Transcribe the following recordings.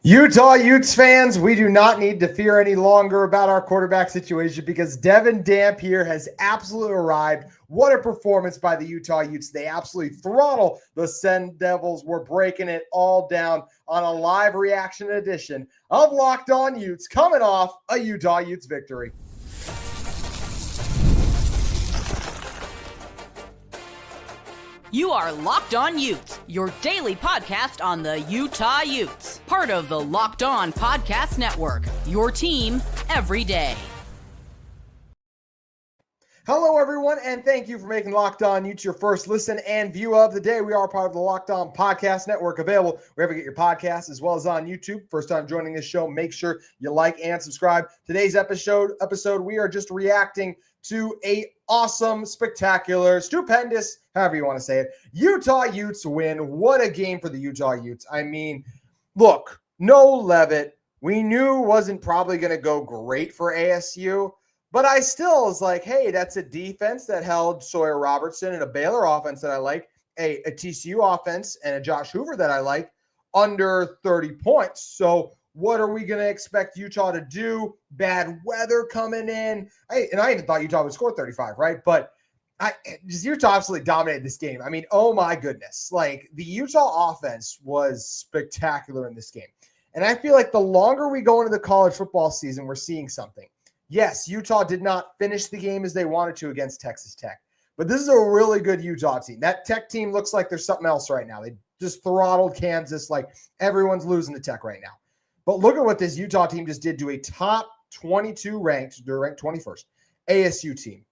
Utah Utes fans, we do not need to fear any longer about our quarterback situation because Devon Dampier has absolutely arrived. What a performance by the Utah Utes. They absolutely throttle the Sun Devils. We're breaking it all down on a live reaction edition of Locked On Utes coming off a Utah Utes victory. You are Locked On Utes, your daily podcast on the Utah Utes. Part of the Locked On Podcast Network, your team every day. Hello, everyone, and thank you for making Locked On Utes your first listen and view of the day. We are part of the Locked On Podcast Network, available wherever you get your podcasts, as well as on YouTube. First time joining this show, make sure you like and subscribe. Today's episode, we are just reacting to a awesome, spectacular, stupendous, however you want to say it, Utah Utes win. What a game for the Utah Utes. I mean, look, no Leavitt. We knew wasn't probably going to go great for ASU, but I still was like, hey, that's a defense that held Sawyer Robertson and a Baylor offense that I like, a TCU offense and a Josh Hoover that I like under 30 points. So what are we going to expect Utah to do? Bad weather coming in. I even thought Utah would score 35, right? But Utah absolutely dominated this game. I mean, oh my goodness. Like, the Utah offense was spectacular in this game. And I feel like the longer we go into the college football season, we're seeing something. Yes, Utah did not finish the game as they wanted to against Texas Tech. But this is a really good Utah team. That Tech team looks like there's something else right now. They just throttled Kansas. Like, everyone's losing to Tech right now. But look at what this Utah team just did to a top 22 ranked, they're ranked 21st, ASU team.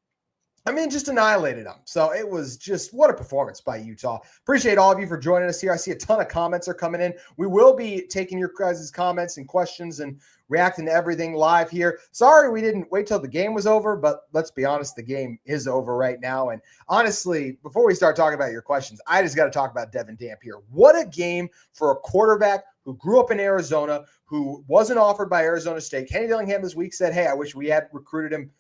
I mean, just annihilated them. So it was just, what a performance by Utah. Appreciate all of you for joining us here. I see a ton of comments are coming in. We will be taking your guys' comments and questions and reacting to everything live here. Sorry we didn't wait till the game was over, but let's be honest, the game is over right now. And honestly, before we start talking about your questions, I just got to talk about Devon Dampier. What a game for a quarterback who grew up in Arizona, who wasn't offered by Arizona State. Kenny Dillingham this week said, hey, I wish we had recruited him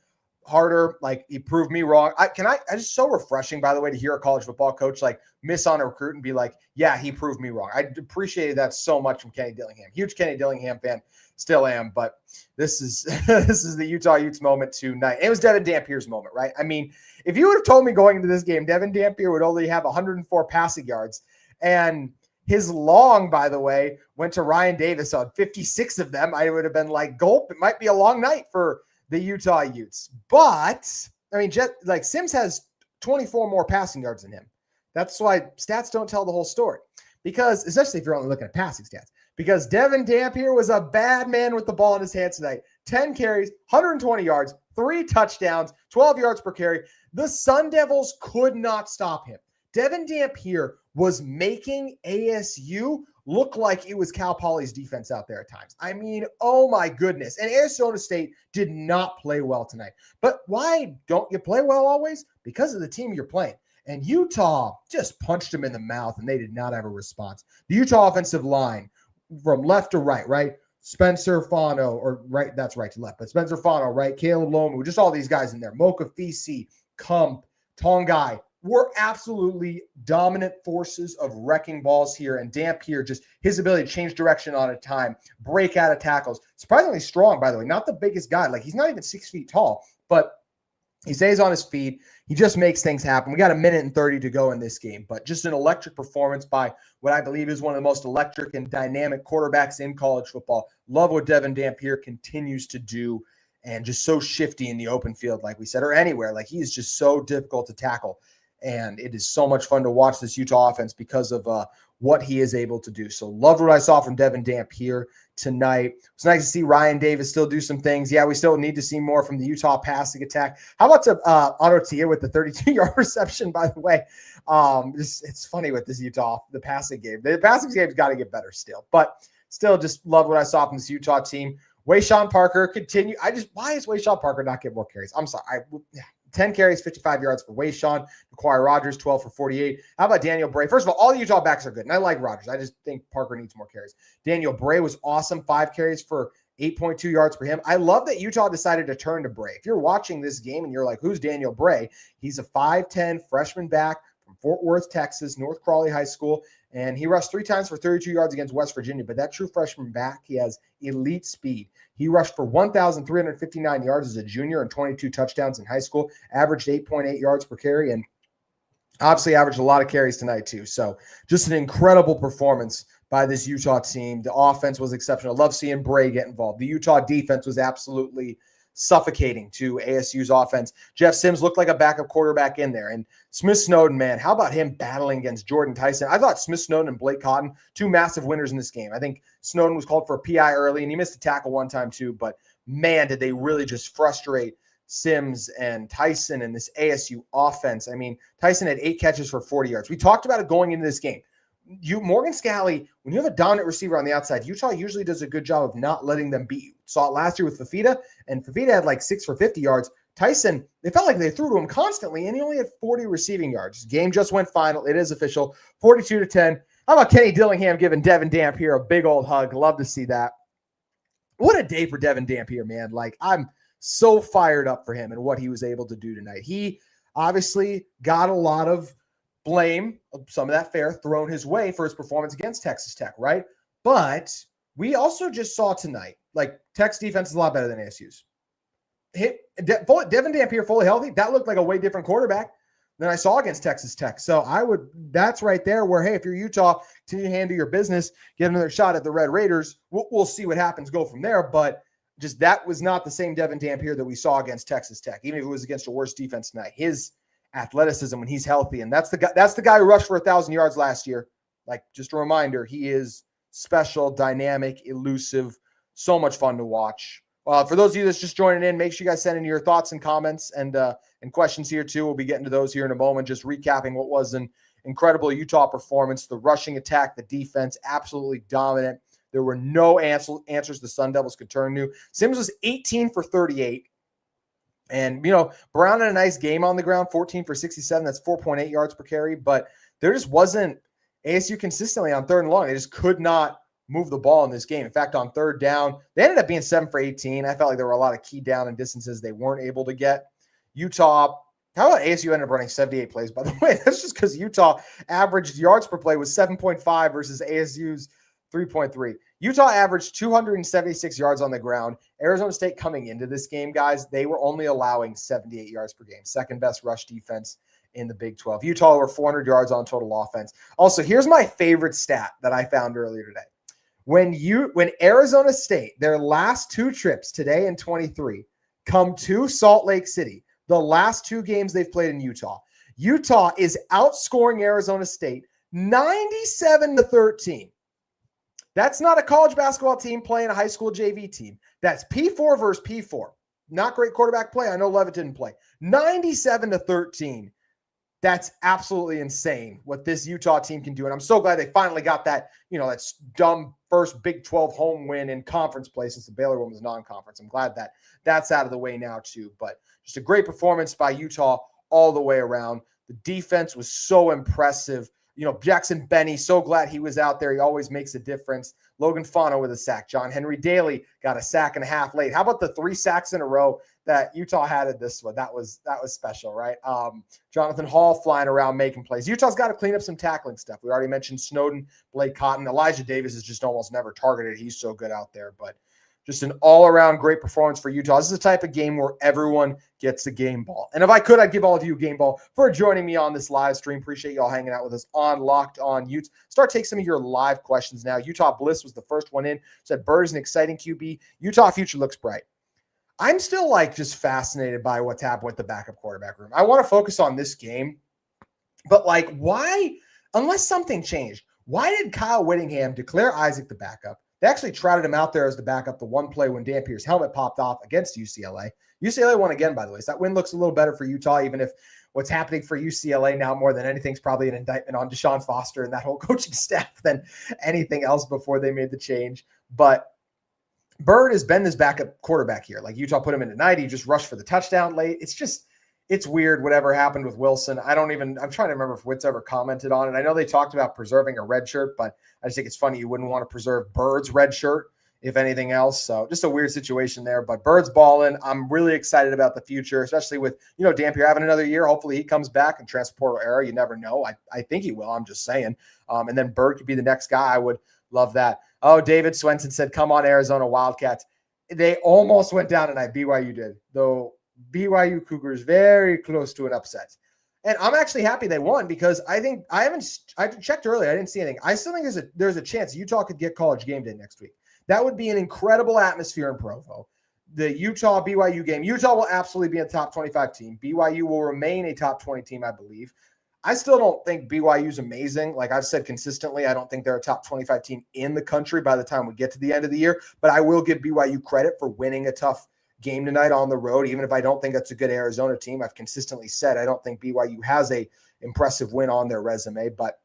harder. Like, he proved me wrong. I just so refreshing, by the way, to hear a college football coach like miss on a recruit and be like, yeah, he proved me wrong. I appreciated that so much from Kenny Dillingham. Huge Kenny Dillingham fan, still am, but this is the Utah Utes moment tonight. It was Devon Dampier's moment, right? I mean, if you would have told me going into this game, Devon Dampier would only have 104 passing yards, and his long, by the way, went to Ryan Davis on 56 of them, I would have been like, gulp, it might be a long night for the Utah Utes. But, I mean, Sims has 24 more passing yards than him. That's why stats don't tell the whole story. Because, especially if you're only looking at passing stats, because Devon Dampier was a bad man with the ball in his hands tonight. 10 carries, 120 yards, 3 touchdowns, 12 yards per carry. The Sun Devils could not stop him. Devon Dampier was making ASU look like it was Cal Poly's defense out there at times. I mean, oh my goodness. And Arizona State did not play well tonight. But why don't you play well always? Because of the team you're playing. And Utah just punched them in the mouth, and they did not have a response. The Utah offensive line, from left to right? Spencer Fano, or right, that's right to left, but Spencer Fano, right? Caleb Lomu, just all these guys in there. Mocha Fisi, Kump, Tongai, were absolutely dominant forces of wrecking balls here. And Dampier, just his ability to change direction on a time, break out of tackles. Surprisingly strong, by the way. Not the biggest guy. Like, he's not even 6 feet tall, but he stays on his feet. He just makes things happen. We got a minute and 30 to go in this game, but just an electric performance by what I believe is one of the most electric and dynamic quarterbacks in college football. Love what Devon Dampier continues to do, and just so shifty in the open field, like we said, or anywhere. Like, he is just so difficult to tackle. And it is so much fun to watch this Utah offense because of what he is able to do. So loved what I saw from Devon Dampier tonight. It's nice to see Ryan Davis still do some things. Yeah, we still need to see more from the Utah passing attack. How about Otto Tia with the 32-yard reception, by the way? It's funny with this Utah, the passing game. The passing game's got to get better still. But still just love what I saw from this Utah team. Wayshawn Parker continue. Why is Wayshawn Parker not getting more carries? I'm sorry. 10 carries, 55 yards for Wayshawn. McQuire Rogers, 12 for 48. How about Daniel Bray? First of all the Utah backs are good, and I like Rogers. I just think Parker needs more carries. Daniel Bray was awesome. 5 carries for 8.2 yards for him. I love that Utah decided to turn to Bray. If you're watching this game and you're like, who's Daniel Bray? He's a 5'10 freshman back from Fort Worth, Texas, North Crawley High School, and he rushed 3 times for 32 yards against West Virginia. But that true freshman back, he has elite speed. He rushed for 1,359 yards as a junior and 22 touchdowns in high school, averaged 8.8 yards per carry, and obviously averaged a lot of carries tonight too. So just an incredible performance by this Utah team. The offense was exceptional. I love seeing Bray get involved. The Utah defense was absolutely suffocating to ASU's offense. Jeff Sims looked like a backup quarterback in there. And Smith Snowden, man, how about him battling against Jordan Tyson? I thought Smith Snowden and Blake Cotton, 2 massive winners in this game. I think Snowden was called for a PI early, and he missed a tackle one time too. But, man, did they really just frustrate Sims and Tyson and this ASU offense. I mean, Tyson had 8 catches for 40 yards. We talked about it going into this game. Morgan Scalley, when you have a dominant receiver on the outside, Utah usually does a good job of not letting them beat you. Saw it last year with Fafita, and Fafita had like 6 for 50 yards. Tyson, they felt like they threw to him constantly, and he only had 40 receiving yards. Game just went final. It is official, 42-10. How about Kenny Dillingham giving Devon Dampier a big old hug? Love to see that. What a day for Devon Dampier, man. Like, I'm so fired up for him and what he was able to do tonight. He obviously got a lot of blame, some of that fair, thrown his way for his performance against Texas Tech, right? But we also just saw tonight, like, Tech's defense is a lot better than ASU's. Devon Dampier fully healthy, that looked like a way different quarterback than I saw against Texas Tech. So that's right there where, hey, if you're Utah, continue to handle your business, get another shot at the Red Raiders. We'll see what happens, go from there. But just that was not the same Devon Dampier that we saw against Texas Tech, even if it was against a worse defense tonight. His athleticism when he's healthy, and that's the guy who rushed for 1,000 yards last year. Like, just a reminder, he is special, dynamic, elusive, so much fun to watch. For those of you that's just joining in, make sure you guys send in your thoughts and comments and questions here too. We'll be getting to those here in a moment, just recapping what was an incredible Utah performance. The rushing attack, the defense, absolutely dominant. There were no answers the Sun Devils could turn to. Sims was 18 for 38. And, Brown had a nice game on the ground, 14 for 67. That's 4.8 yards per carry. But there just wasn't ASU consistently on 3rd and long. They just could not move the ball in this game. In fact, on 3rd down, they ended up being 7 for 18. I felt like there were a lot of key down and distances they weren't able to get. Utah, how about ASU ended up running 78 plays, by the way? That's just because Utah averaged yards per play was 7.5 versus ASU's 3.3. Utah averaged 276 yards on the ground. Arizona State coming into this game, guys, they were only allowing 78 yards per game. Second best rush defense in the Big 12. Utah over 400 yards on total offense. Also, here's my favorite stat that I found earlier today. When Arizona State, their last 2 trips today and 23, come to Salt Lake City, the last 2 games they've played in Utah, Utah is outscoring Arizona State 97-13. That's not a college basketball team playing a high school JV team. That's P4 versus P4. Not great quarterback play. I know Leavitt didn't play. 97-13. That's absolutely insane what this Utah team can do. And I'm so glad they finally got that, that dumb first Big 12 home win in conference play since the Baylor one was non-conference. I'm glad that that's out of the way now too. But just a great performance by Utah all the way around. The defense was so impressive. Jackson Benny, so glad he was out there. He always makes a difference. Logan Fano with a sack. John Henry Daly got a sack and a half late. How about the 3 sacks in a row that Utah had in this one? That was special, right? Jonathan Hall flying around making plays. Utah's got to clean up some tackling stuff. We already mentioned Snowden, Blake Cotton. Elijah Davis is just almost never targeted. He's so good out there. But just an all-around great performance for Utah. This is the type of game where everyone gets a game ball. And if I could, I'd give all of you a game ball for joining me on this live stream. Appreciate y'all hanging out with us on Locked On Utes. Start taking some of your live questions now. Utah Bliss was the first one in. Said Bird is an exciting QB. Utah future looks bright. I'm still just fascinated by what's happened with the backup quarterback room. I want to focus on this game, but why, unless something changed, why did Kyle Whittingham declare Isaac the backup? They actually trotted him out there as the backup the one play when Dampier's helmet popped off against UCLA. UCLA won again, by the way. So that win looks a little better for Utah, even if what's happening for UCLA now more than anything is probably an indictment on Deshaun Foster and that whole coaching staff than anything else before they made the change. But Bird has been this backup quarterback here. Utah put him in tonight. He just rushed for the touchdown late. It's weird whatever happened with Wilson. I'm trying to remember if Witz ever commented on it. I know they talked about preserving a red shirt, but I just think it's funny you wouldn't want to preserve Bird's red shirt if anything else. So just a weird situation there, but Bird's balling. I'm really excited about the future, especially with, Dampier having another year. Hopefully he comes back in transfer portal era. You never know. I think he will. I'm just saying. And then Bird could be the next guy. I would love that. Oh, David Swenson said, come on, Arizona Wildcats. They almost went down tonight. BYU did, though. BYU Cougars very close to an upset. And I'm actually happy they won because I checked earlier. I didn't see anything. I still think there's a chance Utah could get College Game Day next week. That would be an incredible atmosphere in Provo. The Utah-BYU game, Utah will absolutely be a top 25 team. BYU will remain a top 20 team, I believe. I still don't think BYU's amazing. Like I've said consistently, I don't think they're a top 25 team in the country by the time we get to the end of the year. But I will give BYU credit for winning a tough game tonight on the road, even if I don't think that's a good Arizona team. I've consistently said I don't think BYU has a impressive win on their resume. But,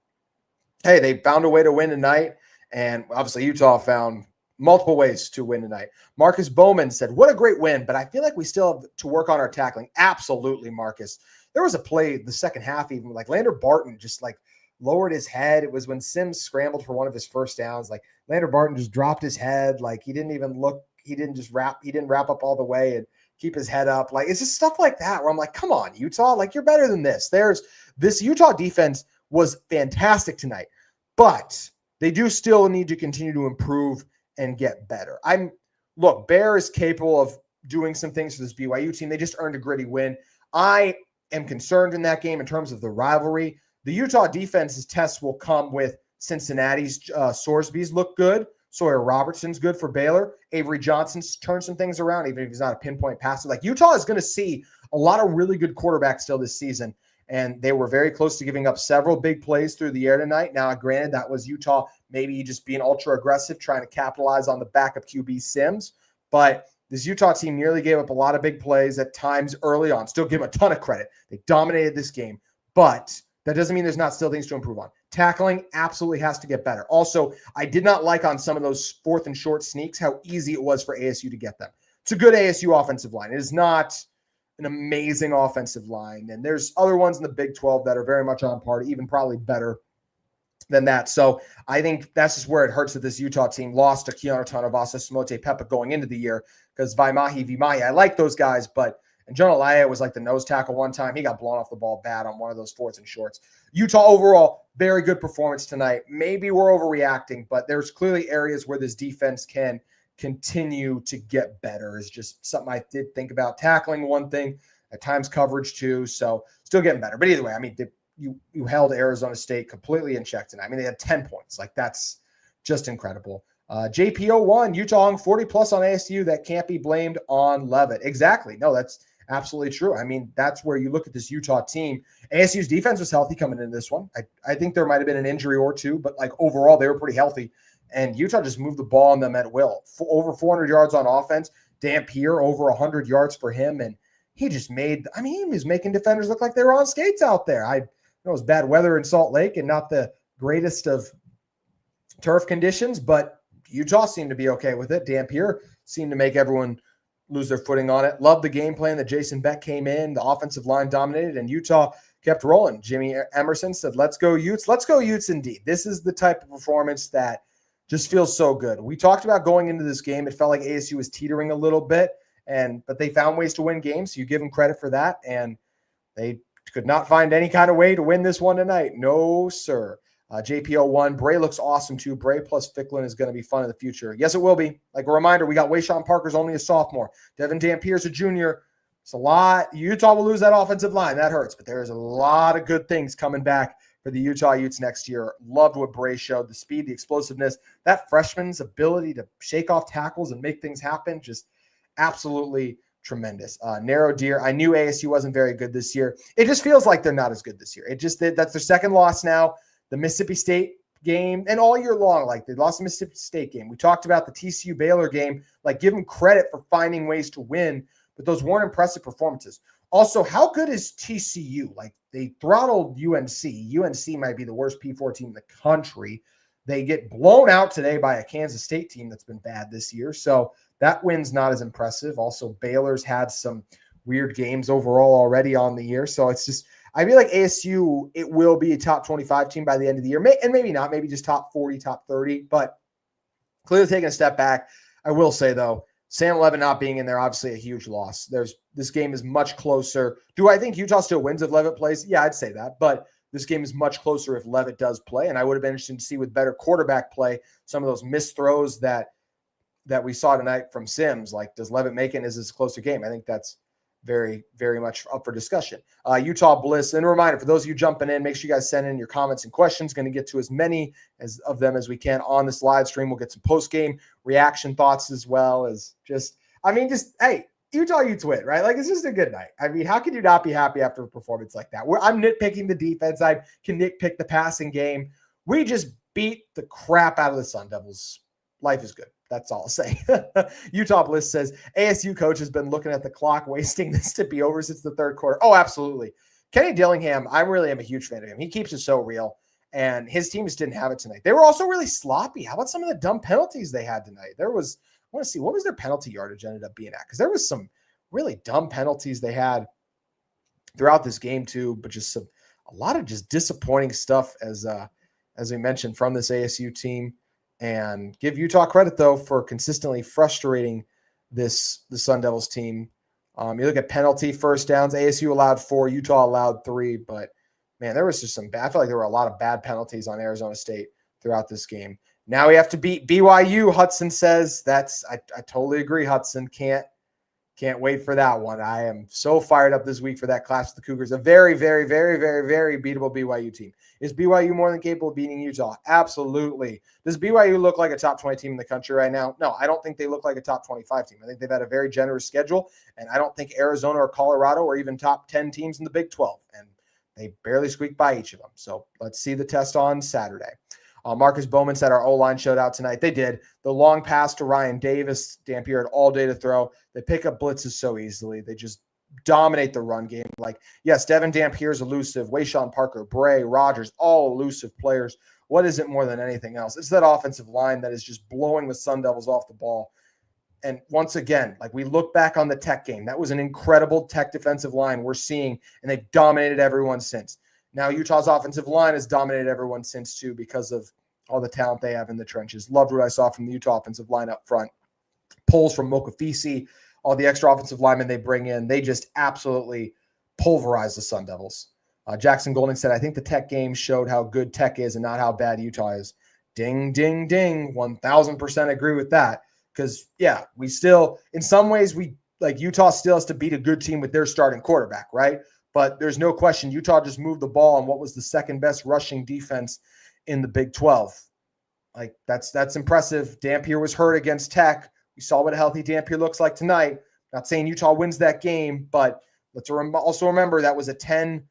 hey, they found a way to win tonight. And obviously Utah found multiple ways to win tonight. Marcus Bowman said, what a great win, but I feel like we still have to work on our tackling. Absolutely, Marcus. There was a play the second half, even like Lander Barton just like lowered his head. It was when Sims scrambled for one of his first downs. Like Lander Barton just dropped his head. Like he didn't even look. He didn't wrap up all the way and keep his head up. Like it's just stuff like that where I'm like, come on, Utah, like you're better than this. This Utah defense was fantastic tonight, but they do still need to continue to improve and get better. Look, Bear is capable of doing some things for this BYU team. They just earned a gritty win. I am concerned in that game in terms of the rivalry. The Utah defense's tests will come with Cincinnati's Sorsby's look good. Sawyer Robertson's good for Baylor. Avery Johnson's turned some things around, even if he's not a pinpoint passer. Like Utah is going to see a lot of really good quarterbacks still this season, and they were very close to giving up several big plays through the air tonight. Now, granted, that was Utah maybe just being ultra aggressive, trying to capitalize on the backup QB Sims, but this Utah team nearly gave up a lot of big plays at times early on. Still give them a ton of credit. They dominated this game, but that doesn't mean there's not still things to improve on. Tackling absolutely has to get better. Also, I did not like on some of those 4th and short sneaks how easy it was for ASU to get them. It's a good ASU offensive line. It is not an amazing offensive line, and there's other ones in the Big 12 that are very much on par, even probably better than that. So I think that's just where it hurts that this Utah team lost to Keanu Tanavasa, Simote Pepa going into the year because Vimahi, I like those guys, but and Jonah Laia was like the nose tackle one time. He got blown off the ball bad on one of those 4th and shorts. Utah overall, very good performance tonight. Maybe we're overreacting, but there's clearly areas where this defense can continue to get better. Is just something I did think about. Tackling one thing, at times coverage too. So still getting better. But either way, I mean, you held Arizona State completely in check tonight. I mean, they had 10 points. Like that's just incredible. JPO1, Utah hung 40 plus on ASU. That can't be blamed on Leavitt. Exactly. No, that's absolutely true. I mean, that's where you look at this Utah team. ASU's defense was healthy coming into this one. I think there might have been an injury or two, but like overall, they were pretty healthy. And Utah just moved the ball on them at will. Over 400 yards on offense. Dampier, over 100 yards for him. And he just he was making defenders look like they were on skates out there. I know it was bad weather in Salt Lake and not the greatest of turf conditions, but Utah seemed to be okay with it. Dampier seemed to make everyone lose their footing on it. Loved the game plan that Jason Beck came in. The offensive line dominated, and Utah kept rolling. Jimmy Emerson said, let's go Utes. Let's go Utes indeed. This is the type of performance that just feels so good. We talked about going into this game. It felt like ASU was teetering a little bit, but they found ways to win games, so you give them credit for that, and they could not find any kind of way to win this one tonight. No, sir. JPO1, Bray looks awesome too. Bray plus Ficklin is going to be fun in the future. Yes, it will be. Like a reminder, we got Wayshawn Parker's only a sophomore. Devon Dampier's a junior. It's a lot. Utah will lose that offensive line. That hurts, but there's a lot of good things coming back for the Utah Utes next year. Loved what Bray showed. The speed, the explosiveness, that freshman's ability to shake off tackles and make things happen, just absolutely tremendous. Narrow Deer, I knew ASU wasn't very good this year. It just feels like they're not as good this year. That's their second loss now. The Mississippi State game, and all year long, like they lost the Mississippi State game. We talked about the TCU Baylor game, like give them credit for finding ways to win, but those weren't impressive performances. Also, how good is TCU? Like they throttled UNC. UNC might be the worst P4 team in the country. They get blown out today by a Kansas State team that's been bad this year. So that win's not as impressive. Also, Baylor's had some weird games overall already on the year. So it's just, I feel like ASU, it will be a top 25 team by the end of the year. And maybe not, maybe just top 40, top 30, but clearly taking a step back. I will say, though, Sam Leavitt not being in there, obviously a huge loss. This game is much closer. Do I think Utah still wins if Leavitt plays? Yeah, I'd say that. But this game is much closer if Leavitt does play. And I would have been interested to see with better quarterback play, some of those missed throws that we saw tonight from Sims. Like, does Leavitt make it? Is this a closer game? I think that's very, very much up for discussion. Utah Bliss. And a reminder, for those of you jumping in, make sure you guys send in your comments and questions. Going to get to as many of them as we can on this live stream. We'll get some post-game reaction thoughts as well as hey, Utah Utes win, right? Like, it's just a good night. I mean, how can you not be happy after a performance like that? I'm nitpicking the defense. I can nitpick the passing game. We just beat the crap out of the Sun Devils. Life is good. That's all I'll say. Utah Bliss says, ASU coach has been looking at the clock, wasting this to be over since the third quarter. Oh, absolutely. Kenny Dillingham, I really am a huge fan of him. He keeps it so real, and his team just didn't have it tonight. They were also really sloppy. How about some of the dumb penalties they had tonight? I want to see, what was their penalty yardage ended up being at? Because there was some really dumb penalties they had throughout this game too, but just a lot of just disappointing stuff as we mentioned from this ASU team. And give Utah credit, though, for consistently frustrating the Sun Devils team. You look at penalty first downs, ASU allowed 4, Utah allowed 3. But, man, there was just some bad – I feel like there were a lot of bad penalties on Arizona State throughout this game. Now we have to beat BYU, Hudson says. I totally agree, Hudson. Can't wait for that one. I am so fired up this week for that clash with the Cougars. A very, very, very, very, very beatable BYU team. Is BYU more than capable of beating Utah? Absolutely. Does BYU look like a top 20 team in the country right now? No, I don't think they look like a top 25 team. I think they've had a very generous schedule, and I don't think Arizona or Colorado are even top 10 teams in the Big 12, and they barely squeaked by each of them. So let's see the test on Saturday. Marcus Bowman said our O-line showed out tonight. They did. The long pass to Ryan Davis, Dampier had all day to throw. They pick up blitzes so easily. They just dominate the run game. Like, yes, Devon Dampier is elusive. Wayshawn Parker, Bray, Rogers, all elusive players. What is it more than anything else? It's that offensive line that is just blowing the Sun Devils off the ball. And once again, like, we look back on the Tech game, that was an incredible Tech defensive line we're seeing, and they've dominated everyone since. Now Utah's offensive line has dominated everyone since too because of all the talent they have in the trenches. Loved what I saw from the Utah offensive line up front. Pulls from Mokafisi, all the extra offensive linemen they bring in. They just absolutely pulverize the Sun Devils. Jackson Golding said, I think the Tech game showed how good Tech is and not how bad Utah is. Ding, ding, ding. 1,000% agree with that. Because, yeah, we still, in some ways, Utah still has to beat a good team with their starting quarterback, right? But there's no question Utah just moved the ball on what was the second best rushing defense in the Big 12. Like, that's impressive. Dampier was hurt against Tech. We saw what a healthy Dampier looks like tonight. Not saying Utah wins that game, but let's also remember that was a 10-3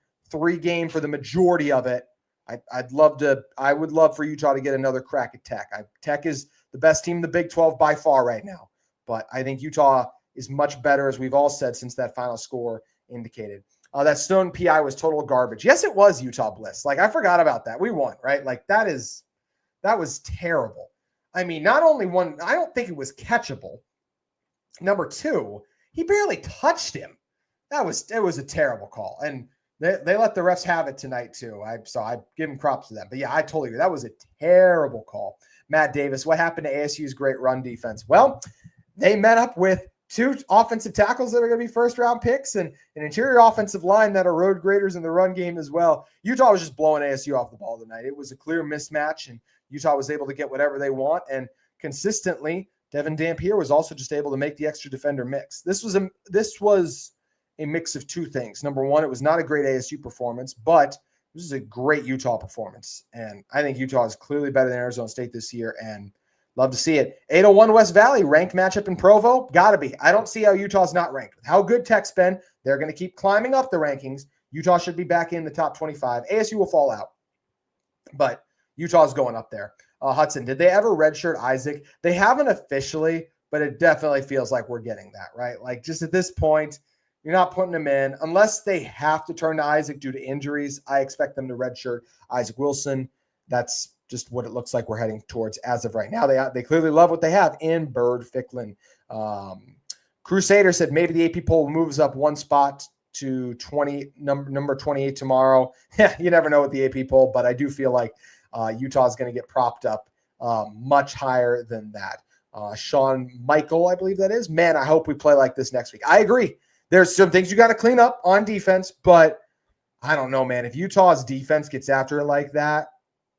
game for the majority of it. I would love for Utah to get another crack at Tech. Tech is the best team in the Big 12 by far right now. But I think Utah is much better, as we've all said since that final score indicated. That Stone PI was total garbage. Yes, it was, Utah Bliss. Like, I forgot about that. We won, right? Like, that was terrible. I mean, not only one, I don't think it was catchable. Number 2, he barely touched him. It was a terrible call. And they let the refs have it tonight too. I give them props to them. But yeah, I totally agree. That was a terrible call. Matt Davis, what happened to ASU's great run defense? Well, they met up with 2 offensive tackles that are going to be first-round picks and an interior offensive line that are road graders in the run game as well. Utah was just blowing ASU off the ball tonight. It was a clear mismatch, and Utah was able to get whatever they want. And consistently, Devon Dampier was also just able to make the extra defender mix. This was a mix of 2 things. Number 1, it was not a great ASU performance, but this is a great Utah performance. And I think Utah is clearly better than Arizona State this year, and love to see it. 801 West Valley, ranked matchup in Provo? Got to be. I don't see how Utah's not ranked. With how good Tech's been, they're going to keep climbing up the rankings. Utah should be back in the top 25. ASU will fall out, but Utah's going up there. Hudson, did they ever redshirt Isaac? They haven't officially, but it definitely feels like we're getting that, right? Like, just at this point, you're not putting him in. Unless they have to turn to Isaac due to injuries, I expect them to redshirt Isaac Wilson. That's just what it looks like we're heading towards as of right now. They clearly love what they have in Bird Ficklin. Crusader said maybe the AP poll moves up 1 spot to number 28 tomorrow. Yeah, you never know with the AP poll, but I do feel like Utah is going to get propped up much higher than that. Sean Michael, I believe that is. Man, I hope we play like this next week. I agree. There's some things you got to clean up on defense, but I don't know, man. If Utah's defense gets after it like that,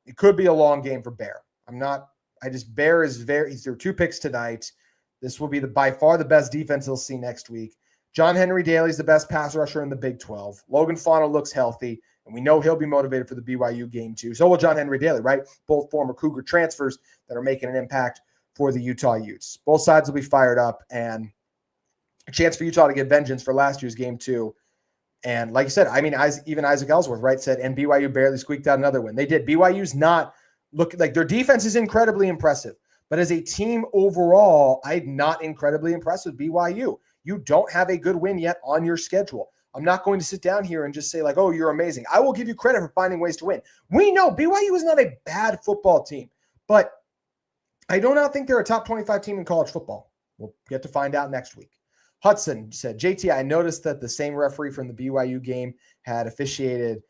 it could be a long game for Bear. Bear is he threw 2 picks tonight. This will be by far the best defense he'll see next week. John Henry Daly's the best pass rusher in the Big 12. Logan Fauno looks healthy, and we know he'll be motivated for the BYU game too. So will John Henry Daly, right? Both former Cougar transfers that are making an impact for the Utah Utes. Both sides will be fired up, and a chance for Utah to get vengeance for last year's game too. And like you said, even Isaac Ellsworth, right, said, and BYU barely squeaked out another win. They did. BYU's not look like their defense is incredibly impressive, but as a team overall, I'm not incredibly impressed with BYU. You don't have a good win yet on your schedule. I'm not going to sit down here and just say like, oh, you're amazing. I will give you credit for finding ways to win. We know BYU is not a bad football team, but I do not think they're a top 25 team in college football. We'll get to find out next week. Hudson said, JT, I noticed that the same referee from the BYU game had officiated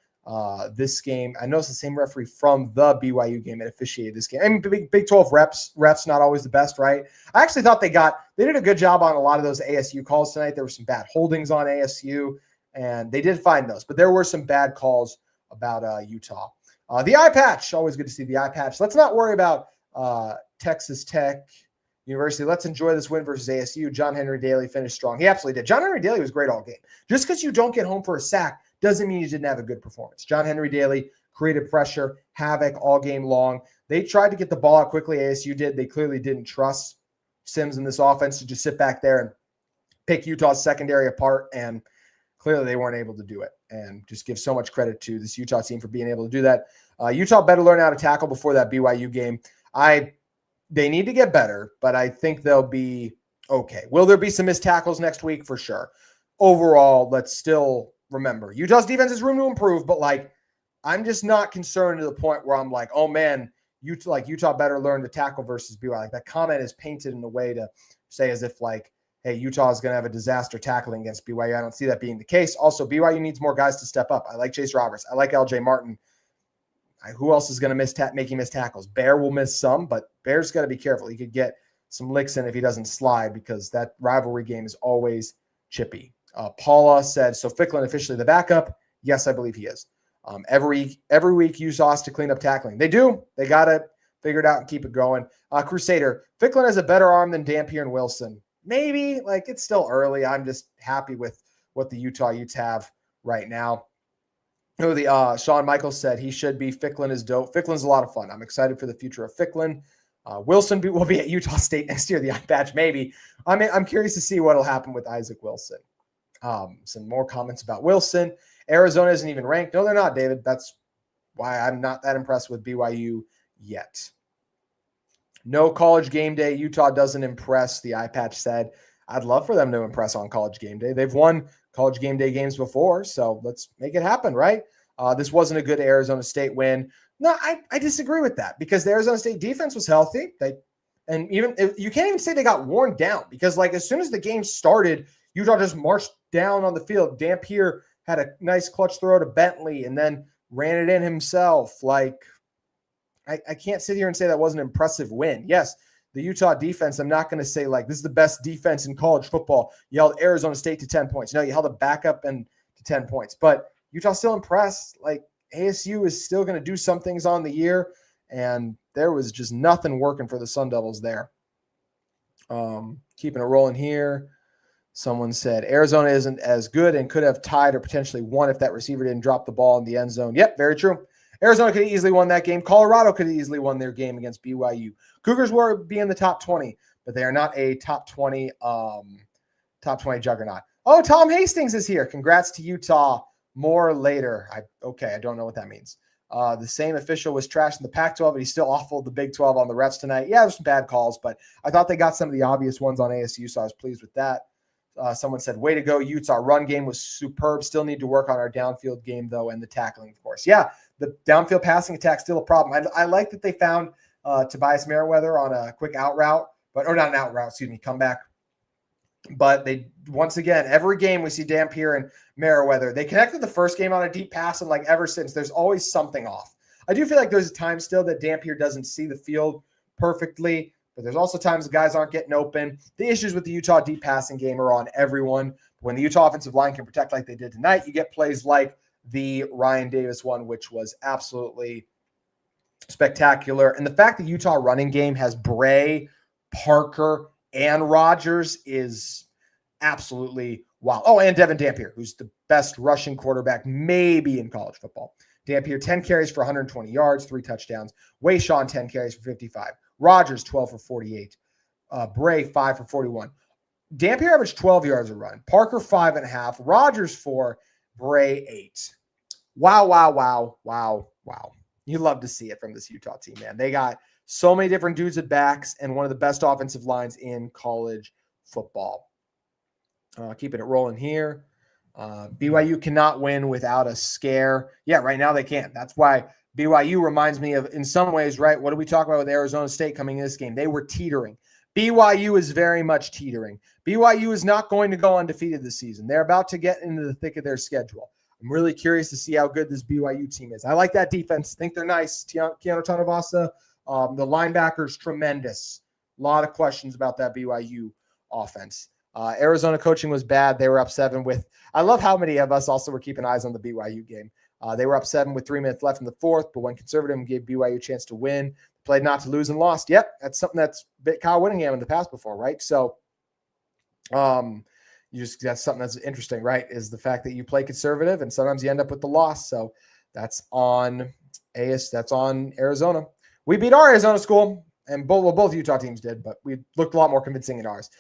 this game. I noticed the same referee from the BYU game had officiated this game. I mean, Big 12 refs not always the best, right? I actually thought they did a good job on a lot of those ASU calls tonight. There were some bad holdings on ASU, and they did find those. But there were some bad calls about Utah. The eye patch, always good to see the eye patch. Let's not worry about Texas Tech University. Let's enjoy this win versus ASU. John Henry Daly finished strong. He absolutely did. John Henry Daly was great all game. Just because you don't get home for a sack doesn't mean you didn't have a good performance. John Henry Daly created pressure, havoc all game long. They tried to get the ball out quickly. ASU did. They clearly didn't trust Sims in this offense to just sit back there and pick Utah's secondary apart, and clearly they weren't able to do it. And just give so much credit to this Utah team for being able to do that. Utah better learn how to tackle before that BYU game. They need to get better, but I think they'll be okay. Will there be some missed tackles next week? For sure. Overall, let's still remember, Utah's defense has room to improve, but I'm just not concerned to the point where I'm like, oh man, Utah better learn to tackle versus BYU. That comment is painted in a way to say as if hey, Utah is going to have a disaster tackling against BYU. I don't see that being the case. Also, BYU needs more guys to step up. I like Chase Roberts. I like LJ Martin. Who else is going to making miss tackles? Bear will miss some, but Bear's got to be careful. He could get some licks in if he doesn't slide, because that rivalry game is always chippy. Paula said, so Ficklin officially the backup? Yes, I believe he is. Every week Utah has to clean up tackling. They do. They got to figure it out and keep it going. Crusader, Ficklin has a better arm than Dampier and Wilson. Maybe. It's still early. I'm just happy with what the Utah Utes have right now. Sean Michaels said he should be. Ficklin is dope. Ficklin's a lot of fun. I'm excited for the future of Ficklin. Wilson will be at Utah State next year, the eye patch, maybe. I'm curious to see what will happen with Isaac Wilson. Some more comments about Wilson. Arizona isn't even ranked. No, they're not, David. That's why I'm not that impressed with BYU yet. No college game day. Utah doesn't impress, the eye patch said. I'd love for them to impress on college game day. They've won college game day games before, so let's make it happen, right? This wasn't a good Arizona State win. No, I disagree with that, because the Arizona State defense was healthy. You can't even say they got worn down, because as soon as the game started, Utah just marched down on the field. Dampier had a nice clutch throw to Bentley and then ran it in himself. I can't sit here and say that wasn't an impressive win. Yes, the Utah defense, I'm not going to say this is the best defense in college football. You held Arizona State to 10 points. No, you held a backup to 10 points. But Utah still impressed. ASU is still going to do some things on the year, and there was just nothing working for the Sun Devils there. Keeping it rolling here. Someone said Arizona isn't as good and could have tied or potentially won if that receiver didn't drop the ball in the end zone. Yep, very true. Arizona could have easily won that game. Colorado could have easily won their game against BYU. Cougars were be in the top 20, but they are not a top 20 juggernaut. Oh, Tom Hastings is here. Congrats to Utah. More later. I don't know what that means. The same official was trashed in the Pac-12, but he still awfuled the Big 12 on the refs tonight. Yeah, there's some bad calls, but I thought they got some of the obvious ones on ASU, so I was pleased with that. Someone said, way to go, Utes. Our run game was superb. Still need to work on our downfield game, though, and the tackling, of course. Yeah, the downfield passing attack still a problem. I like that they found Tobias Merriweather on a quick out route, or not an out route, comeback. But they, once again, every game we see Dampier and Merriweather. They connected the first game on a deep pass, and ever since, there's always something off. I do feel like there's a time still that Dampier doesn't see the field perfectly, but there's also times the guys aren't getting open. The issues with the Utah deep passing game are on everyone. When the Utah offensive line can protect like they did tonight, you get plays like the Ryan Davis one, which was absolutely spectacular. And the fact that Utah running game has Bray, Parker, and Rogers is absolutely wow. Oh, and Devon Dampier, who's the best rushing quarterback maybe in college football. Dampier, 10 carries for 120 yards, 3 touchdowns. Wayshawn, 10 carries for 55. Rogers, 12 for 48. Bray, 5 for 41. Dampier averaged 12 yards a run. Parker, 5.5. Rogers, 4. Bray, 8. Wow. You love to see it from this Utah team, man. They got so many different dudes at backs and one of the best offensive lines in college football. Keeping it rolling here. BYU cannot win without a scare. Yeah, right now they can't. That's why BYU reminds me of, in some ways, right? What did we talk about with Arizona State coming in this game? They were teetering. BYU is very much teetering. BYU is not going to go undefeated this season. They're about to get into the thick of their schedule. I'm really curious to see how good this BYU team is. I like that defense. Think they're nice. Keanu Tanavasa, the linebackers, tremendous. A lot of questions about that BYU offense. Arizona coaching was bad. They were up 7 with – I love how many of us also were keeping eyes on the BYU game. They were up 7 with 3 minutes left in the fourth, but when conservative gave BYU a chance to win, played not to lose and lost. Yep, that's something that's bit Kyle Whittingham in the past before, right? So that's something that's interesting, right, is the fact that you play conservative and sometimes you end up with the loss. So that's on Arizona. We beat our Arizona school. And both Utah teams did, but we looked a lot more convincing in ours.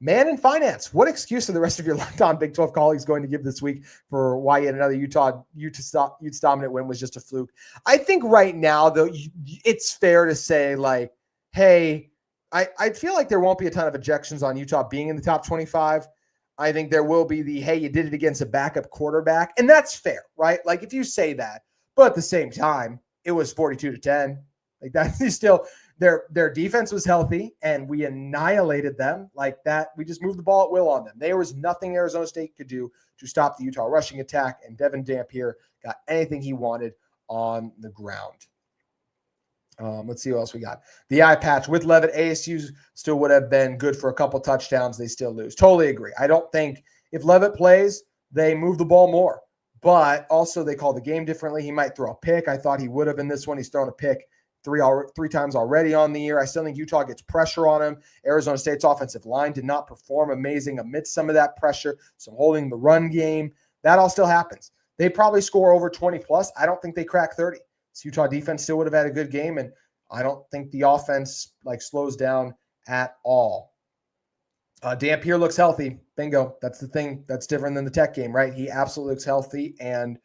Man in finance, what excuse are the rest of your Locked On Big 12 colleagues going to give this week for why yet another Utes dominant win was just a fluke? I think right now, though, it's fair to say, like, hey, I feel like there won't be a ton of ejections on Utah being in the top 25. I think there will be the, hey, you did it against a backup quarterback. And that's fair, right? Like, if you say that, but at the same time, it was 42-10. Like, that's still – Their defense was healthy, and we annihilated them like that. We just moved the ball at will on them. There was nothing Arizona State could do to stop the Utah rushing attack, and Devon Dampier got anything he wanted on the ground. Let's see what else we got. The eye patch with Leavitt, ASU still would have been good for a couple touchdowns. They still lose. Totally agree. I don't think if Leavitt plays, they move the ball more. But also they call the game differently. He might throw a pick. I thought he would have in this one. He's thrown a pick three times already on the year. I still think Utah gets pressure on him. Arizona State's offensive line did not perform amazing amidst some of that pressure. So holding the run game, that all still happens. They probably score over 20 plus. I don't think they crack 30. So Utah defense still would have had a good game, and I don't think the offense slows down at all. Dampier looks healthy. Bingo. That's the thing that's different than the Tech game, right? He absolutely looks healthy, and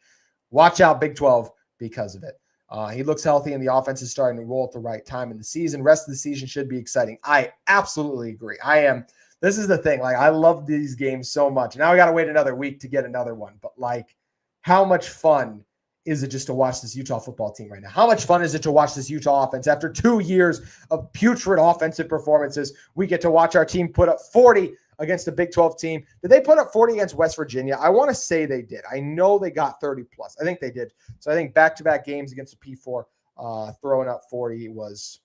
watch out Big 12 because of it. He looks healthy, and the offense is starting to roll at the right time in the season. Rest of the season should be exciting. I absolutely agree. This is the thing. I love these games so much. Now I got to wait another week to get another one. But, how much fun is it just to watch this Utah football team right now? How much fun is it to watch this Utah offense? After 2 years of putrid offensive performances, we get to watch our team put up 40 against a Big 12 team. Did they put up 40 against West Virginia? I want to say they did. I know they got 30 plus. I think they did. So I think back-to-back games against the P4, throwing up 40 was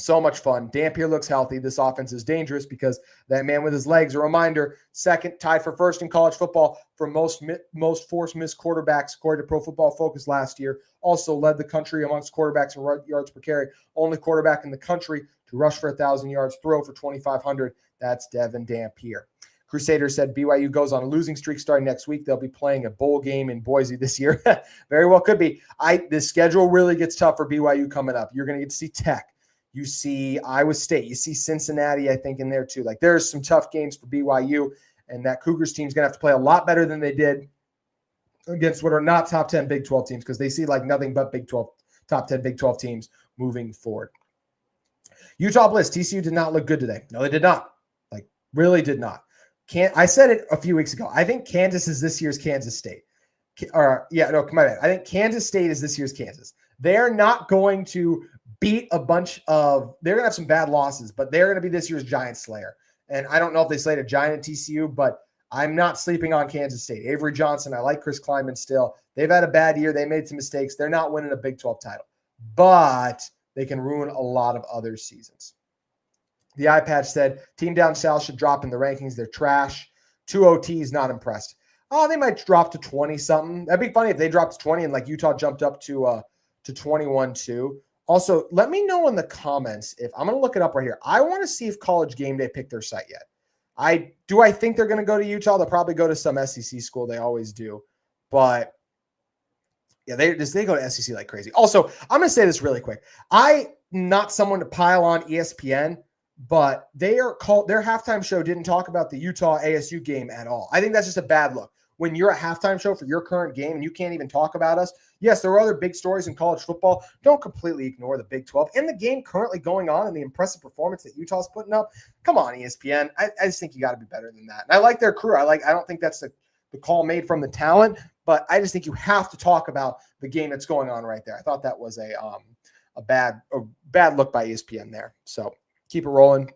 so much fun. Dampier looks healthy. This offense is dangerous because that man with his legs, a reminder, second, tied for first in college football for most forced missed quarterbacks, according to Pro Football Focus last year. Also led the country amongst quarterbacks in yards per carry. Only quarterback in the country to rush for 1,000 yards, throw for 2,500. That's Devon Dampier. Crusaders said BYU goes on a losing streak starting next week. They'll be playing a bowl game in Boise this year. Very well could be. The schedule really gets tough for BYU coming up. You're going to get to see Tech. You see Iowa State. You see Cincinnati, I think, in there too. There's some tough games for BYU, and that Cougars team's going to have to play a lot better than they did against what are not top 10 Big 12 teams because they see nothing but top 10 Big 12 teams moving forward. Utah Bliss, TCU did not look good today. No, they did not. Really did not. I said it a few weeks ago. I think Kansas is this year's Kansas State. My bad. I think Kansas State is this year's Kansas. They're not going to beat they're going to have some bad losses, but they're going to be this year's Giant Slayer. And I don't know if they slayed a giant at TCU, but I'm not sleeping on Kansas State. Avery Johnson, I like Chris Klieman still. They've had a bad year. They made some mistakes. They're not winning a Big 12 title, but they can ruin a lot of other seasons. The eye patch said, team down south should drop in the rankings. They're trash. 2 OTs, not impressed. Oh, they might drop to 20-something. That'd be funny if they dropped to 20 and like Utah jumped up to 21 too. Also, let me know in the comments if I'm going to look it up right here. I want to see if College Game Day picked their site yet. I think they're going to go to Utah. They'll probably go to some SEC school. They always do. But yeah, they go to SEC like crazy. Also, I'm going to say this really quick. I'm not someone to pile on ESPN, but their halftime show didn't talk about the Utah ASU game at all. I think that's just a bad look. When you're a halftime show for your current game and you can't even talk about us. Yes, there are other big stories in college football. Don't completely ignore the Big 12 and the game currently going on and the impressive performance that Utah's putting up. Come on, ESPN. I just think you got to be better than that. And I like their crew. I don't think that's the call made from the talent, but I just think you have to talk about the game that's going on right there. I thought that was a bad look by ESPN there. So keep it rolling.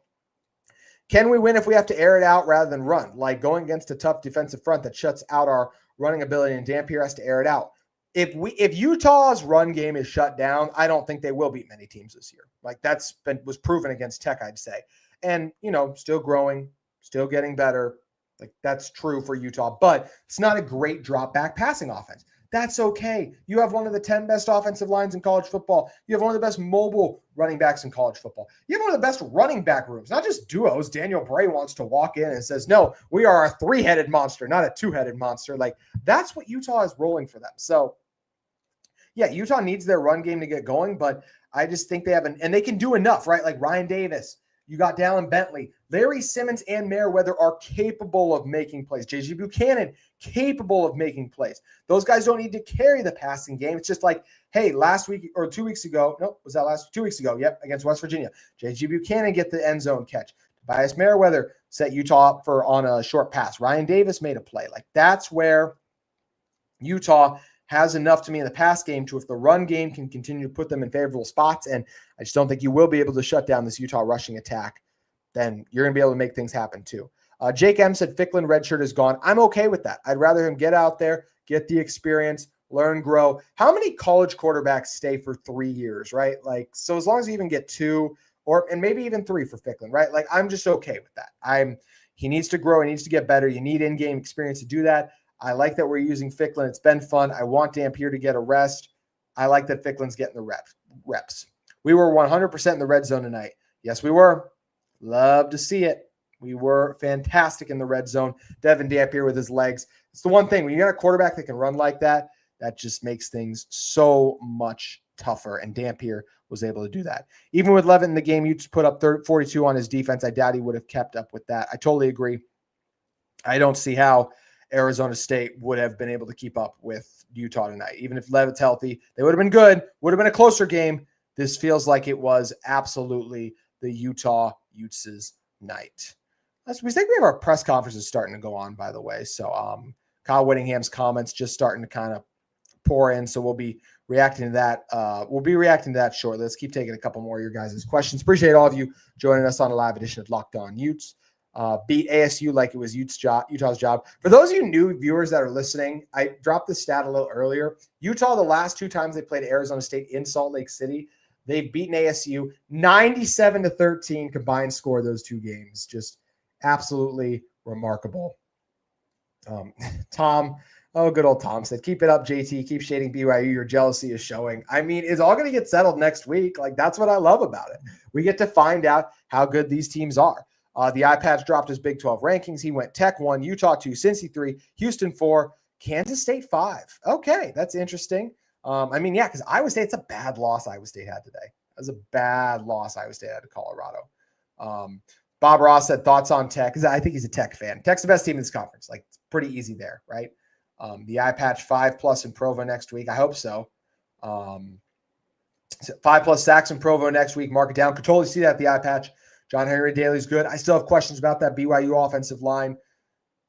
Can we win if we have to air it out rather than run? Like going against a tough defensive front that shuts out our running ability and Dampier has to air it out. If Utah's run game is shut down, I don't think they will beat many teams this year. Like was proven against Tech, I'd say. And, still growing, still getting better. Like that's true for Utah, but it's not a great drop back passing offense. That's okay. You have one of the 10 best offensive lines in college football. You have one of the best mobile running backs in college football. You have one of the best running back rooms, not just duos. Daniel Bray wants to walk in and says, no, we are a 3-headed monster, not a 2-headed monster. Like that's what Utah is rolling for them. So yeah, Utah needs their run game to get going, but I just think they have and they can do enough, right? Like Ryan Davis, you got Dallin Bentley, Larry Simmons and Merriweather are capable of making plays. J.G. Buchanan, capable of making plays. Those guys don't need to carry the passing game. It's just like, hey, last week or 2 weeks ago, was that 2 weeks ago? Yep, against West Virginia. J.G. Buchanan get the end zone catch. Tobias Merriweather set Utah up on a short pass. Ryan Davis made a play. Like that's where Utah has enough to me in the pass game if the run game can continue to put them in favorable spots. And I just don't think you will be able to shut down this Utah rushing attack. Then you're going to be able to make things happen too. Jake M said Ficklin redshirt is gone. I'm okay with that. I'd rather him get out there, get the experience, learn, grow. How many college quarterbacks stay for 3 years, right? Like, so as long as you even get 2 and maybe even 3 for Ficklin, right? Like, I'm just okay with that. He needs to grow. He needs to get better. You need in-game experience to do that. I like that we're using Ficklin. It's been fun. I want Dampier to get a rest. I like that Ficklin's getting the reps. We were 100% in the red zone tonight. Yes, we were. Love to see it. We were fantastic in the red zone. Devon Dampier with his legs. It's the one thing. When you got a quarterback that can run like that, that just makes things so much tougher. And Dampier was able to do that. Even with Leavitt in the game, you just put up 42 on his defense. I doubt he would have kept up with that. I totally agree. I don't see how Arizona State would have been able to keep up with Utah tonight. Even if Leavitt's healthy, they would have been good. Would have been a closer game. This feels like it was absolutely the Utah Utes' night. We think we have our press conferences starting to go on, by the way. So Kyle Whittingham's comments just starting to kind of pour in. So we'll be reacting to that. Shortly. Let's keep taking a couple more of your guys' questions. Appreciate all of you joining us on a live edition of Locked On Utes. Beat ASU like it was Utah's job. For those of you new viewers that are listening, I dropped the stat a little earlier. Utah, the last 2 times they played Arizona State in Salt Lake City, they've beaten ASU 97-13 combined score those 2 games. Just absolutely remarkable. Tom, good old Tom said, keep it up, JT. Keep shading BYU. Your jealousy is showing. I mean, it's all going to get settled next week. Like, that's what I love about it. We get to find out how good these teams are. The iPads dropped his Big 12 rankings. He went Tech 1, Utah 2, Cincy 3, Houston 4, Kansas State 5. Okay, that's interesting. Because Iowa State, it's a bad loss Iowa State had today. It was a bad loss Iowa State had to Colorado. Bob Ross said thoughts on Tech, because I think he's a Tech fan. Tech's the best team in this conference. Like, it's pretty easy there, right? The iPatch 5+ in Provo next week. I hope so. 5+ sacks in Provo next week. Mark it down. Could totally see that at the iPatch. John Henry Daly's good. I still have questions about that BYU offensive line.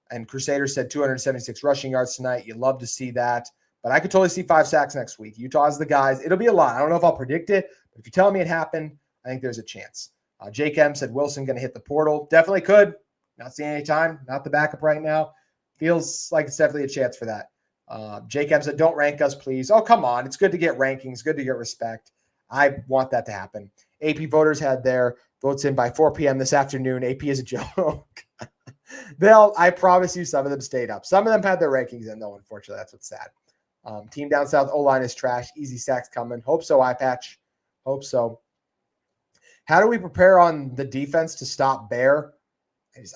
And Crusader said 276 rushing yards tonight. You love to see that. But I could totally see 5 sacks next week. Utah's the guys. It'll be a lot. I don't know if I'll predict it, but if you tell me it happened, I think there's a chance. Jake M said Wilson going to hit the portal. Definitely could. Not seeing any time. Not the backup right now. Feels like it's definitely a chance for that. Jake M said, don't rank us, please. Oh, come on. It's good to get rankings. Good to get respect. I want that to happen. AP voters had their Votes in by 4 p.m. this afternoon. AP is a joke. I promise you, some of them stayed up. Some of them had their rankings in, though, unfortunately. That's what's sad. Team down south, O-line is trash. Easy sacks coming. Hope so, eye patch. Hope so. How do we prepare on the defense to stop Bear?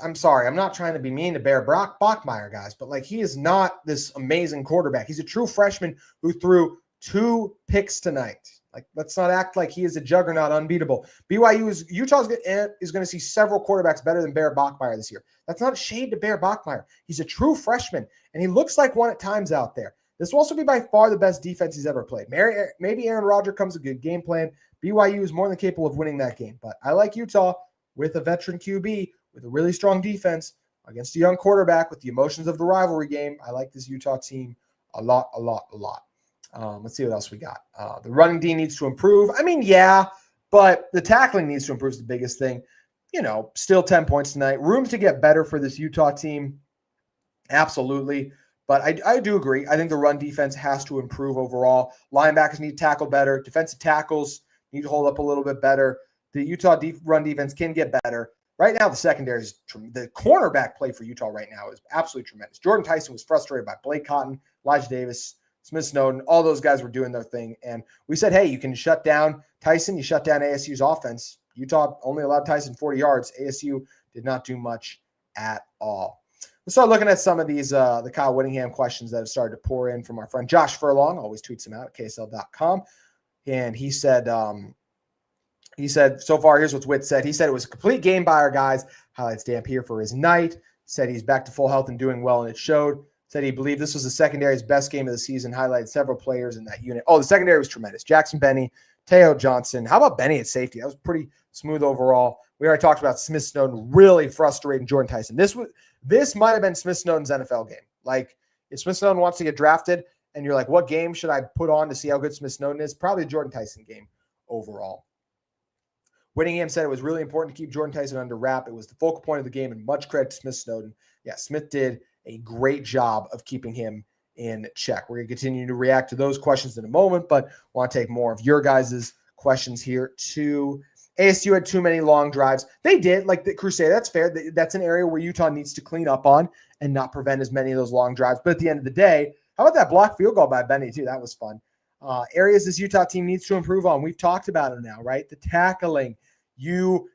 I'm sorry. I'm not trying to be mean to Bear Bachmeier, guys, but like he is not this amazing quarterback. He's a true freshman who threw 2 picks tonight. Like, let's not act like he is a juggernaut, Utah's is going to see several quarterbacks better than Bear Bachmeier this year. That's not a shade to Bear Bachmeier. He's a true freshman, and he looks like one at times out there. This will also be by far the best defense he's ever played. Maybe Aaron Rodgers comes with a good game plan. BYU is more than capable of winning that game, but I like Utah with a veteran QB, with a really strong defense against a young quarterback with the emotions of the rivalry game. I like this Utah team a lot. Let's see what else we got. The running D needs to improve. I mean, yeah, but the tackling needs to improve is the biggest thing. Still 10 points tonight. Room to get better for this Utah team. Absolutely. But I do agree. I think the run defense has to improve overall. Linebackers need to tackle better. Defensive tackles need to hold up a little bit better. The Utah run defense can get better. Right now, the secondary is the cornerback play for Utah right now is absolutely tremendous. Jordan Tyson was frustrated by Blake Cotton, Elijah Davis, Smith Snowden. All those guys were doing their thing. And we said, hey, you can shut down Tyson. You shut down ASU's offense. Utah only allowed Tyson 40 yards. ASU did not do much at all. Let's start looking at some of these, the Kyle Whittingham questions that have started to pour in from our friend Josh Furlong. Always tweets him out at KSL.com. And he said, so far, here's what Witt said. He said it was a complete game by our guys. Highlights Dampier for his night. Said he's back to full health and doing well, and it showed. Said he believed this was the secondary's best game of the season. Highlighted several players in that unit. Oh, the secondary was tremendous. Jackson Benny, Teo Johnson. How about Benny at safety? That was pretty smooth overall. We already talked about Smith Snowden really frustrating Jordan Tyson. This might have been Smith Snowden's NFL game. Like, if Smith Snowden wants to get drafted and you're like, what game should I put on to see how good Smith Snowden is? Probably the Jordan Tyson game overall. Whittingham said it was really important to keep Jordan Tyson under wrap. It was the focal point of the game, and much credit to Smith Snowden. Yeah, Smith did a great job of keeping him in check. We're going to continue to react to those questions in a moment, but want to take more of your guys' questions here too. ASU had too many long drives. They did, like the Crusader. That's fair. That's an area where Utah needs to clean up on and not prevent as many of those long drives. But at the end of the day, how about that blocked field goal by Benny too? That was fun. Areas this Utah team needs to improve on. We've talked about it now, right? The tackling. You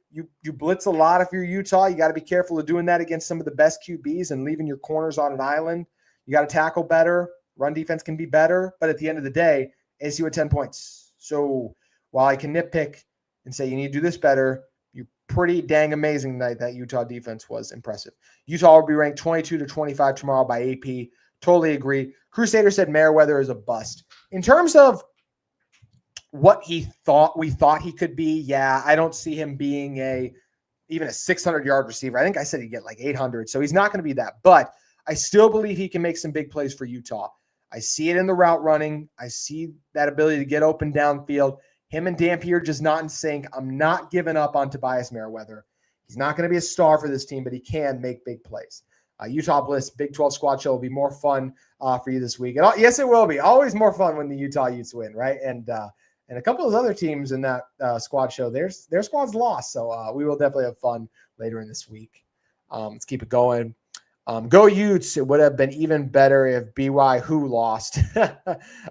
blitz a lot if you're Utah. You got to be careful of doing that against some of the best QBs and leaving your corners on an island. You got to tackle better. Run defense can be better. But at the end of the day, ASU had 10 points. So while I can nitpick and say you need to do this better, you're pretty dang amazing tonight. That Utah defense was impressive. Utah will be ranked 22 to 25 tomorrow by AP. Totally agree. Crusader said Merriweather is a bust. In terms of what we thought he could be, yeah, I don't see him being even a 600-yard receiver. I think I said he'd get like 800, so he's not going to be that. But I still believe he can make some big plays for Utah. I see it in the route running. I see that ability to get open downfield. Him and Dampier just not in sync. I'm not giving up on Tobias Merriweather. He's not going to be a star for this team, but he can make big plays. Utah Bliss, Big 12 squad show will be more fun for you this week. And yes, it will be. Always more fun when the Utah Utes win, right? And a couple of other teams in that squad show, their squad's lost. So we will definitely have fun later in this week. Let's keep it going. Go Utes. It would have been even better if BYU lost.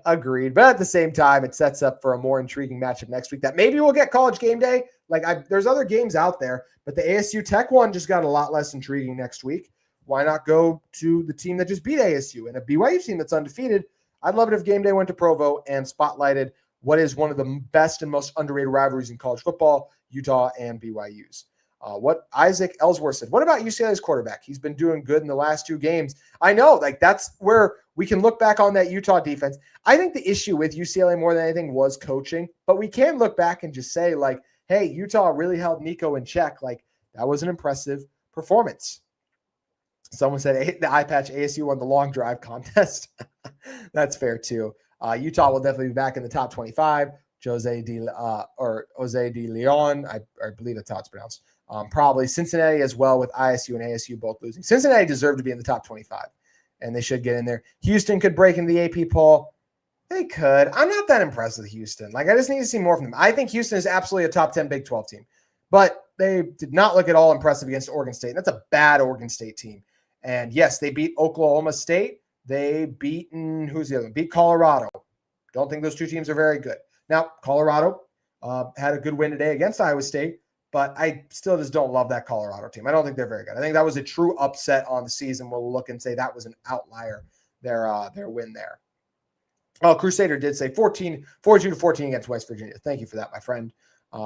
Agreed. But at the same time, it sets up for a more intriguing matchup next week that maybe we'll get College Game Day. There's other games out there, but the ASU Tech one just got a lot less intriguing next week. Why not go to the team that just beat ASU and a BYU team that's undefeated? I'd love it if Game Day went to Provo and spotlighted what is one of the best and most underrated rivalries in college football, Utah and BYU's. What Isaac Ellsworth said, what about UCLA's quarterback? He's been doing good in the last 2 games. I know, that's where we can look back on that Utah defense. I think the issue with UCLA more than anything was coaching, but we can look back and just say, hey, Utah really held Nico in check. That was an impressive performance. Someone said the eye patch ASU won the long drive contest. That's fair too. Utah will definitely be back in the top 25. Jose de Leon, I believe that's how it's pronounced. Probably Cincinnati as well, with ISU and ASU both losing. Cincinnati deserved to be in the top 25, and they should get in there. Houston could break into the AP poll. They could. I'm not that impressed with Houston. I just need to see more from them. I think Houston is absolutely a top 10 Big 12 team. But they did not look at all impressive against Oregon State. That's a bad Oregon State team. And yes, they beat Oklahoma State. They who's the other one? Beat Colorado. Don't think those two teams are very good. Now, Colorado had a good win today against Iowa State, but I still just don't love that Colorado team. I don't think they're very good. I think that was a true upset on the season. We'll look and say that was an outlier, their win there. Oh, Crusader did say 42-14 against West Virginia. Thank you for that, my friend.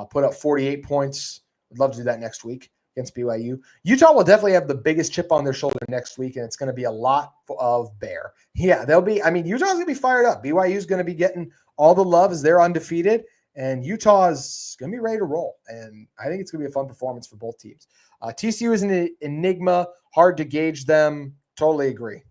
Put up 48 points. Would love to do that next week against BYU. Utah will definitely have the biggest chip on their shoulder next week, and it's going to be a lot of Bear. Yeah, Utah's going to be fired up. BYU's going to be getting all the love as they're undefeated, and Utah's going to be ready to roll. And I think it's going to be a fun performance for both teams. TCU is an enigma, hard to gauge them. Totally agree.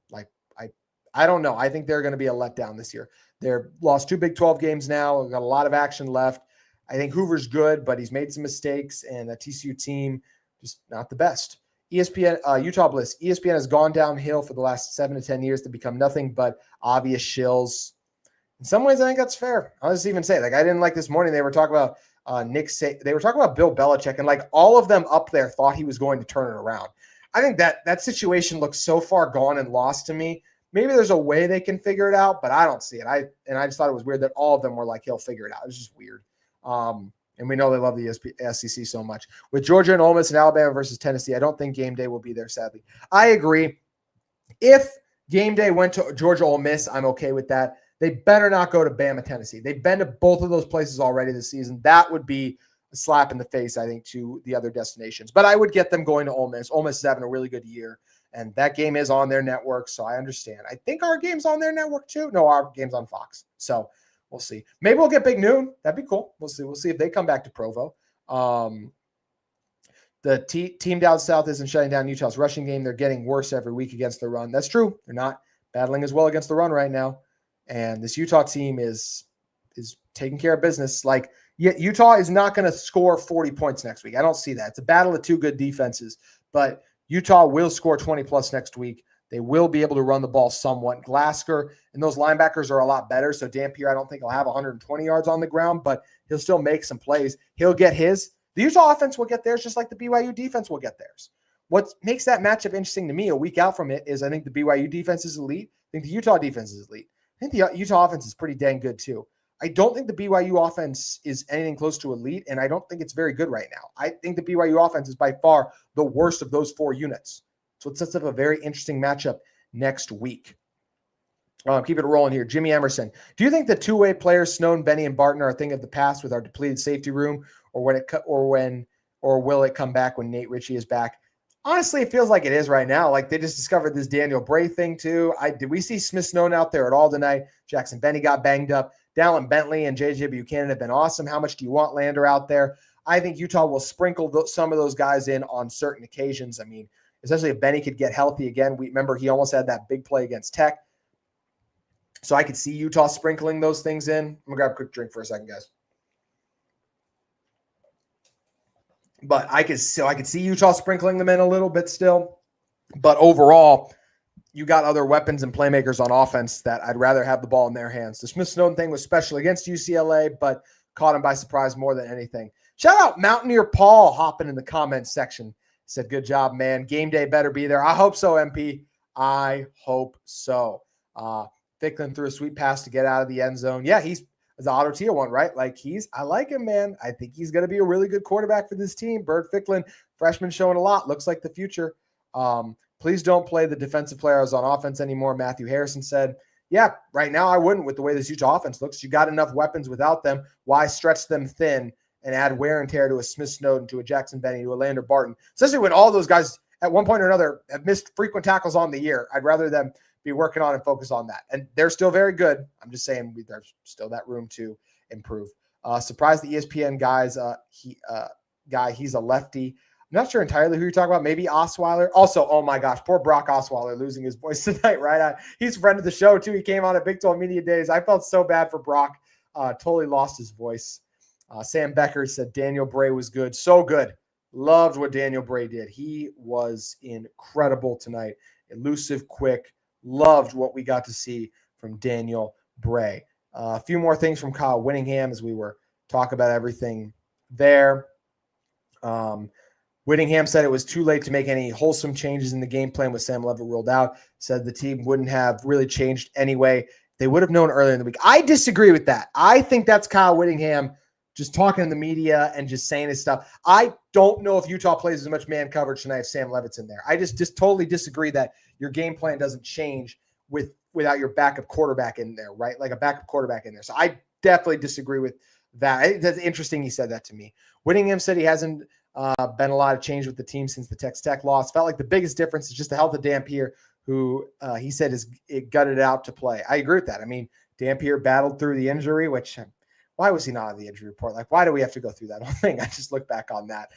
I don't know. I think they're going to be a letdown this year. They're lost 2 Big 12 games now. Got a lot of action left. I think Hoover's good, but he's made some mistakes, and the TCU team just not the best. ESPN, Utah Bliss. ESPN has gone downhill for the last 7 to 10 years to become nothing but obvious shills. In some ways, I think that's fair. I'll just even say, I didn't like this morning. They were talking about they were talking about Bill Belichick, and all of them up there thought he was going to turn it around. I think that situation looks so far gone and lost to me. Maybe there's a way they can figure it out, but I don't see it. I just thought it was weird that all of them were like, he'll figure it out. It was just weird. And we know they love the SEC so much. With Georgia and Ole Miss and Alabama versus Tennessee, I don't think game day will be there, sadly. I agree. If game day went to Georgia Ole Miss, I'm okay with that. They better not go to Bama, Tennessee. They've been to both of those places already this season. That would be a slap in the face, I think, to the other destinations. But I would get them going to Ole Miss. Ole Miss is having a really good year. And that game is on their network, so I understand. I think our game's on their network too. No, our game's on Fox. So we'll see. Maybe we'll get Big Noon. That'd be cool. We'll see. We'll see if they come back to Provo. The team down south isn't shutting down Utah's rushing game. They're getting worse every week against the run. That's true. They're not battling as well against the run right now. And this Utah team is taking care of business. Utah is not going to score 40 points next week. I don't see that. It's a battle of 2 good defenses, but Utah will score 20-plus next week. They will be able to run the ball somewhat. Glasker and those linebackers are a lot better, so Dampier, I don't think he'll have 120 yards on the ground, but he'll still make some plays. He'll get his. The Utah offense will get theirs just like the BYU defense will get theirs. What makes that matchup interesting to me a week out from it is I think the BYU defense is elite. I think the Utah defense is elite. I think the Utah offense is pretty dang good too. I don't think the BYU offense is anything close to elite, and I don't think it's very good right now. I think the BYU offense is by far the worst of those 4 units. So it sets up a very interesting matchup next week. Keep it rolling here. Jimmy Emerson. Do you think the two-way players, Snowden, Benny, and Barton, are a thing of the past with our depleted safety room, or will it come back when Nate Ritchie is back? Honestly, it feels like it is right now. They just discovered this Daniel Bray thing too. Did we see Smith Snowden out there at all tonight? Jackson Benny got banged up. Dallin Bentley and J.J. Buchanan have been awesome. How much do you want Lander out there? I think Utah will sprinkle some of those guys in on certain occasions. I mean, especially if Benny could get healthy again. We remember he almost had that big play against Tech. So I could see Utah sprinkling those things in. I'm going to grab a quick drink for a second, guys. But I could see Utah sprinkling them in a little bit still. But overall, you got other weapons and playmakers on offense that I'd rather have the ball in their hands. The Smith-Snowden thing was special against UCLA, but caught him by surprise more than anything. Shout out Mountaineer Paul hopping in the comments section. Said, good job, man. Game day better be there. I hope so, MP. I hope so. Ficklin threw a sweet pass to get out of the end zone. Yeah, he's the Otto Tia one, right? I like him, man. I think he's going to be a really good quarterback for this team. Bird Ficklin, freshman, showing a lot. Looks like the future. Please don't play the defensive players on offense anymore, Matthew Harrison said. Yeah, right now I wouldn't with the way this Utah offense looks. You got enough weapons without them. Why stretch them thin and add wear and tear to a Smith Snowden, to a Jackson Benny, to a Lander Barton, especially when all those guys at one point or another have missed frequent tackles on the year. I'd rather them be working on and focus on that. And they're still very good. I'm just saying there's still that room to improve. Surprised the ESPN he's a lefty. I'm not sure entirely who you're talking about. Maybe Osweiler. Also, oh my gosh, poor Brock Osweiler losing his voice tonight, right? He's a friend of the show too. He came on at Big 12 Media Days. I felt so bad for Brock. Totally lost his voice. Sam Becker said Daniel Bray was good. So good. Loved what Daniel Bray did. He was incredible tonight. Elusive, quick. Loved what we got to see from Daniel Bray. A few more things from Kyle Whittingham as we were talking about everything there. Whittingham said it was too late to make any wholesome changes in the game plan with Sam Leavitt ruled out. Said the team wouldn't have really changed anyway. They would have known earlier in the week. I disagree with that. I think that's Kyle Whittingham just talking to the media and just saying his stuff. I don't know if Utah plays as much man coverage tonight if Sam Leavitt's in there. I just totally disagree that your game plan doesn't change without your backup quarterback in there, right? Like a backup quarterback in there. So I definitely disagree with that. That's interesting he said that to me. Whittingham said he hasn't been a lot of change with the team since the Texas Tech loss. Felt like the biggest difference is just the health of Dampier, who he said it gutted out to play. I agree with that. I mean, Dampier battled through the injury, which why was he not on the injury report? Like, why do we have to go through that whole thing? I just look back on that.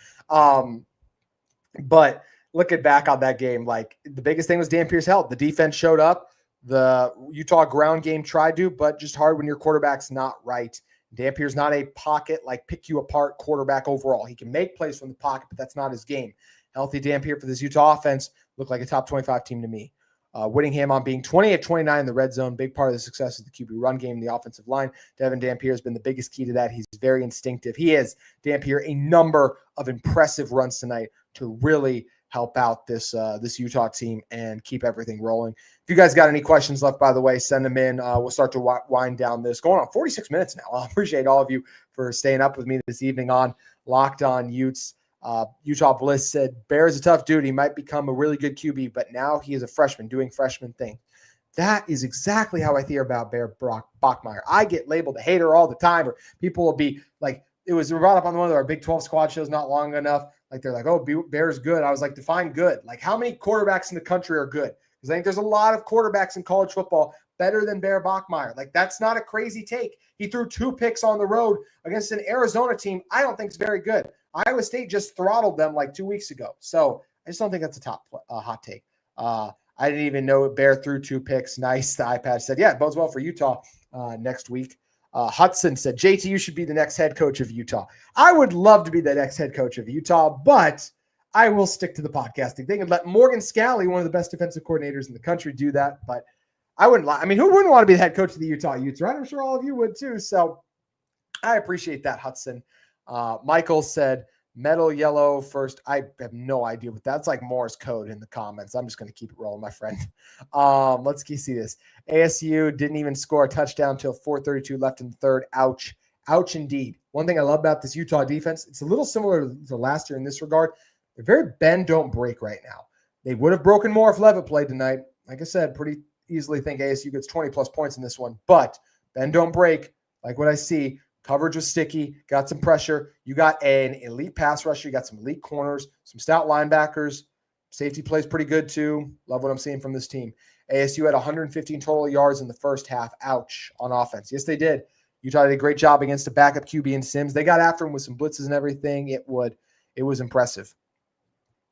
But looking back on that game, like the biggest thing was Dampier's health. The defense showed up. The Utah ground game tried to, but just hard when your quarterback's not right. Dampier's not a pocket, like pick you apart quarterback overall. He can make plays from the pocket, but that's not his game. Healthy Dampier for this Utah offense looked like a top 25 team to me. Whittingham on being 20-29 in the red zone. Big part of the success is the QB run game, the offensive line. Devon Dampier has been the biggest key to that. He's very instinctive. He is, Dampier, a number of impressive runs tonight to really help out this Utah team and keep everything rolling. If you guys got any questions left, by the way, send them in. We'll start to wind down this. Going on 46 minutes now. I appreciate all of you for staying up with me this evening on Locked On Utes. Utah Bliss said, Bear's a tough dude. He might become a really good QB, but now he is a freshman doing freshman thing. That is exactly how I feel about Bear Bachmeier. I get labeled a hater all the time, or people will be like, it was brought up on one of our Big 12 squad shows not long enough. Like, they're like, oh, Bear's good. I was like, define good. Like, how many quarterbacks in the country are good? Because I think there's a lot of quarterbacks in college football better than Bear Bachmeier. Like, that's not a crazy take. He threw 2 picks on the road against an Arizona team I don't think is very good. Iowa State just throttled them like 2 weeks ago. So I just don't think that's a hot take. I didn't even know Bear threw 2 picks. Nice. The iPad said, yeah, it bodes well for Utah next week. Hudson said, JT, you should be the next head coach of Utah. I would love to be the next head coach of Utah, but I will stick to the podcasting thing and let Morgan Scalley, one of the best defensive coordinators in the country, do that. But I wouldn't lie. I mean, who wouldn't want to be the head coach of the Utah Utes, right? I'm sure all of you would too. So I appreciate that, Hudson. Michael said, metal yellow first. I have no idea what that's like. Morse code in the comments. I'm just going to keep it rolling, my friend. Let's see this. ASU didn't even score a touchdown till 4:32 left in the third. Ouch. Ouch indeed. One thing I love about this Utah defense, it's a little similar to last year in this regard. They're very bend, don't break right now. They would have broken more if Leavitt played tonight. Like I said, pretty easily think ASU gets 20-plus points in this one. But bend, don't break, like what I see. Coverage was sticky, got some pressure. You got an elite pass rusher. You got some elite corners, some stout linebackers. Safety plays pretty good too. Love what I'm seeing from this team. ASU had 115 total yards in the first half. Ouch, on offense. Yes, they did. Utah did a great job against a backup QB in Sims. They got after him with some blitzes and everything. It was impressive.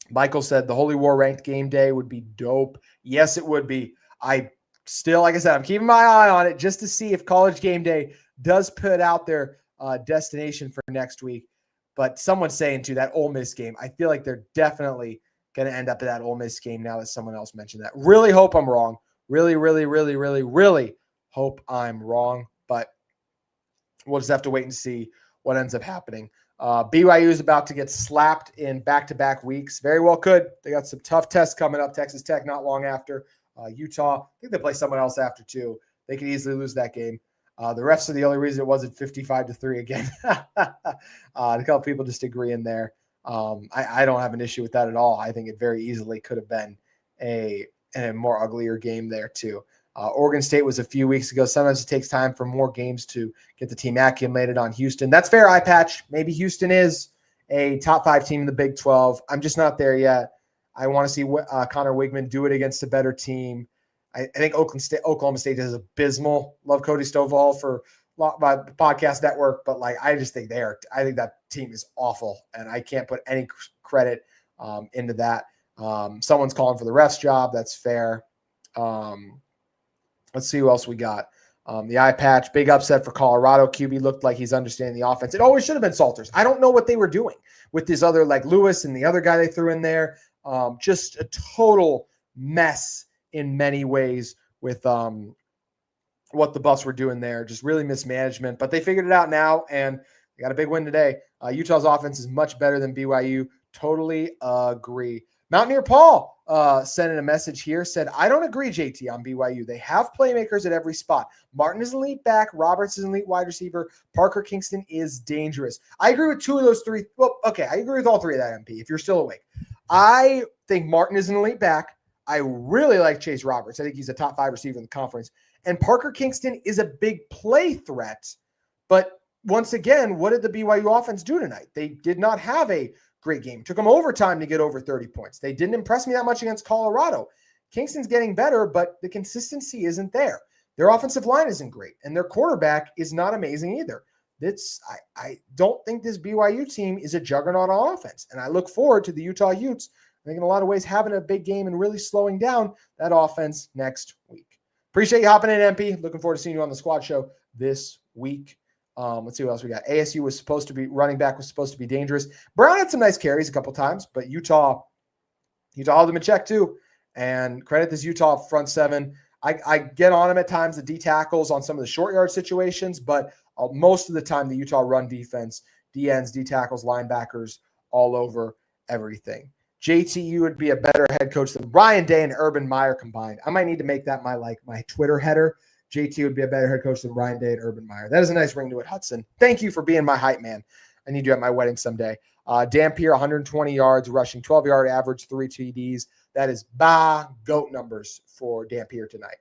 Michael said the Holy War ranked game day would be dope. Yes, it would be. I still, like I said, I'm keeping my eye on it just to see if College Game Day does put out their destination for next week. But someone's saying, too, that Ole Miss game, I feel like they're definitely going to end up at that Ole Miss game now that someone else mentioned that. Really hope I'm wrong. Really, really, really, really, really hope I'm wrong. But we'll just have to wait and see what ends up happening. BYU is about to get slapped in back-to-back weeks. Very well could. They got some tough tests coming up. Texas Tech not long after. Utah, I think they play someone else after, too. They could easily lose that game. The refs are the only reason it wasn't 55-3 again. A couple people just agree in there. I don't have an issue with that at all. I think it very easily could have been a more uglier game there too. Oregon State was a few weeks ago. Sometimes it takes time for more games to get the team acclimated on Houston. That's fair, eye patch. Maybe Houston is a top 5 team in the Big 12. I'm just not there yet. I want to see Connor Wigman do it against a better team. I think Oklahoma State is abysmal. Love Cody Stovall for my podcast network, but I just think I think that team is awful, and I can't put any credit into that. Someone's calling for the ref's job. That's fair. Let's see who else we got. The eye patch, big upset for Colorado. QB looked like he's understanding the offense. It always should have been Salters. I don't know what they were doing with this other, Lewis and the other guy they threw in there. Just a total mess in many ways with what the Buffs were doing there. Just really mismanagement. But they figured it out now, and they got a big win today. Utah's offense is much better than BYU. Totally agree. Mountaineer Paul sent in a message here, said, I don't agree, JT, on BYU. They have playmakers at every spot. Martin is an elite back. Roberts is an elite wide receiver. Parker Kingston is dangerous. I agree with two of those three. Well, okay, I agree with all three of that, MP, if you're still awake. I think Martin is an elite back. I really like Chase Roberts. I think he's a top 5 receiver in the conference. And Parker Kingston is a big play threat. But once again, what did the BYU offense do tonight? They did not have a great game. It took them overtime to get over 30 points. They didn't impress me that much against Colorado. Kingston's getting better, but the consistency isn't there. Their offensive line isn't great, and their quarterback is not amazing either. I don't think this BYU team is a juggernaut on offense, and I look forward to the Utah Utes, I think in a lot of ways having a big game and really slowing down that offense next week. Appreciate you hopping in, MP. Looking forward to seeing you on the squad show this week. Let's see what else we got. ASU was supposed to be running back, was supposed to be dangerous. Brown had some nice carries a couple times, but Utah held him in check too. And credit this Utah front seven. I get on him at times, the D tackles on some of the short yard situations, but most of the time the Utah run defense, D ends, D tackles, linebackers, all over everything. JTU would be a better head coach than Ryan Day and Urban Meyer combined. I might need to make that my Twitter header. JT would be a better head coach than Ryan Day and Urban Meyer. That is a nice ring to it, Hudson. Thank you for being my hype man. I need you at my wedding someday. Dampier, 120 yards, rushing 12-yard average, 3 TDs. That is GOAT numbers for Dampier tonight.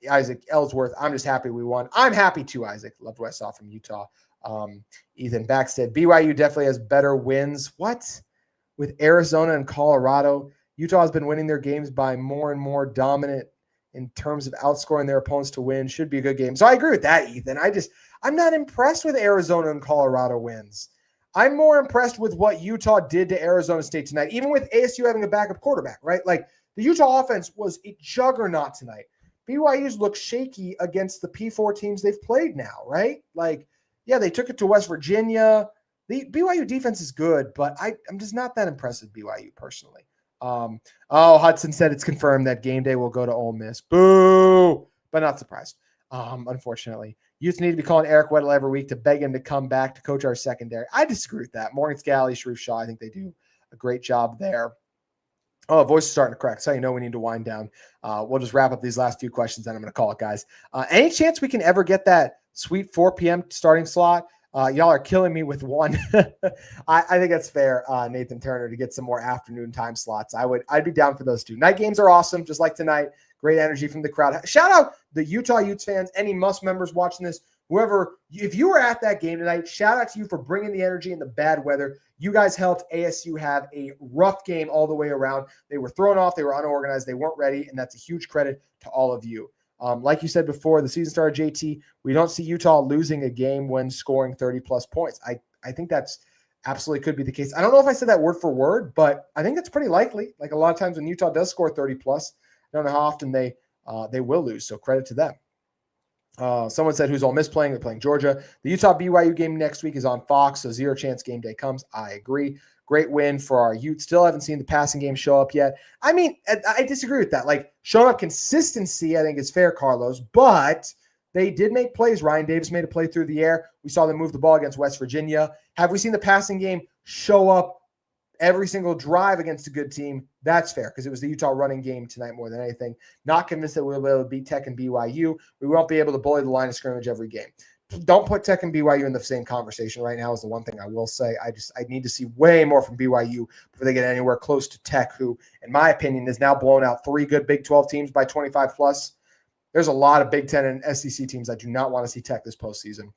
Isaac Ellsworth, I'm just happy we won. I'm happy too, Isaac. Loved what I saw from Utah. Ethan Backstead, BYU definitely has better wins. What? With Arizona and Colorado, Utah has been winning their games by more and more dominant in terms of outscoring their opponents to win. Should be a good game. So I agree with that, Ethan. I'm not impressed with Arizona and Colorado wins. I'm more impressed with what Utah did to Arizona State tonight, even with ASU having a backup quarterback, right? Like the Utah offense was a juggernaut tonight. BYU's look shaky against the P4 teams they've played now, right? Like, yeah, they took it to West Virginia. The BYU defense is good, but I'm just not that impressed with BYU personally. Hudson said it's confirmed that game day will go to Ole Miss. Boo! But not surprised. Unfortunately. Utes need to be calling Eric Weddle every week to beg him to come back to coach our secondary. I disagree with that. Morgan Scally, Sharif Shaw, I think they do a great job there. Oh, voice is starting to crack. So you know we need to wind down. We'll just wrap up these last few questions, and I'm going to call it, guys. Any chance we can ever get that sweet 4 p.m. starting slot? Y'all are killing me with one. I think that's fair, Nathan Turner, to get some more afternoon time slots. I'd be down for those two. Night games are awesome, just like tonight. Great energy from the crowd. Shout out the Utah Utes fans, any Must members watching this, whoever, if you were at that game tonight, shout out to you for bringing the energy in the bad weather. You guys helped ASU have a rough game all the way around. They were thrown off. They were unorganized. They weren't ready, and that's a huge credit to all of you. Like you said before, the season started, JT, we don't see Utah losing a game when scoring 30-plus points. I think that's absolutely could be the case. I don't know if I said that word for word, but I think that's pretty likely. Like a lot of times when Utah does score 30-plus, I don't know how often they will lose, so credit to them. Someone said, who's Ole Miss playing? They're playing Georgia. The Utah-BYU game next week is on Fox, so zero chance game day comes. I agree. Great win for our Utes. Still haven't seen the passing game show up yet. I mean, I disagree with that. Like, showing up consistency, I think, is fair, Carlos, but they did make plays. Ryan Davis made a play through the air. We saw them move the ball against West Virginia. Have we seen the passing game show up every single drive against a good team? That's fair, because it was the Utah running game tonight more than anything. Not convinced that we'll be able to beat Tech and BYU. We won't be able to bully the line of scrimmage every game. Don't put Tech and BYU in the same conversation right now is the one thing I will say. I need to see way more from BYU before they get anywhere close to Tech, who, in my opinion, has now blown out 3 good Big 12 teams by 25-plus. There's a lot of Big 10 and SEC teams I do not want to see Tech this postseason.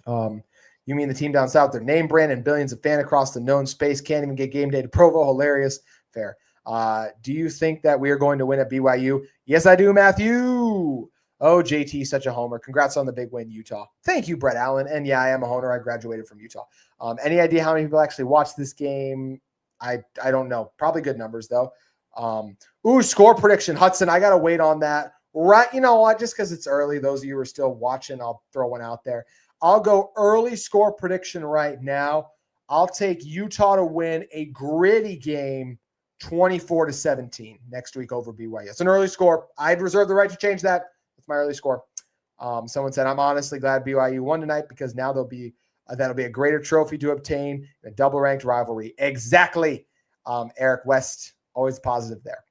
You mean the team down south? Their name brand and billions of fans across the known space can't even get game day to Provo. Hilarious. Fair. Do you think that we are going to win at BYU? Yes, I do, Matthew. Oh, JT, such a homer. Congrats on the big win, Utah. Thank you, Brett Allen. And yeah, I am a homer. I graduated from Utah. Any idea how many people actually watched this game? I don't know. Probably good numbers, though. Score prediction. Hudson, I got to wait on that. Right, you know what? Just because it's early, those of you who are still watching, I'll throw one out there. I'll go early score prediction right now. I'll take Utah to win a gritty game 24-17 next week over BYU. It's an early score. I'd reserve the right to change that. That's my early score. Someone said, I'm honestly glad BYU won tonight because now they'll be That'll be a greater trophy to obtain, a double-ranked rivalry. Exactly. Eric West, always positive there.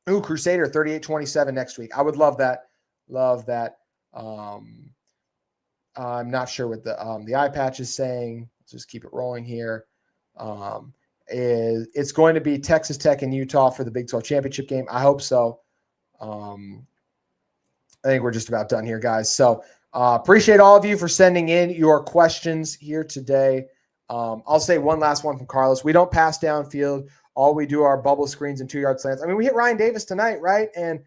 Ooh, Crusader 38-27 next week. I would love that. Love that. I'm not sure what the eye patch is saying. Let's just keep it rolling here. It's going to be Texas Tech and Utah for the Big 12 championship game. I hope so. I think we're just about done here, guys. So appreciate all of you for sending in your questions here today. I'll say one last one from Carlos. We don't pass downfield. All we do are bubble screens and 2-yard slants. I mean, we hit Ryan Davis tonight, right? And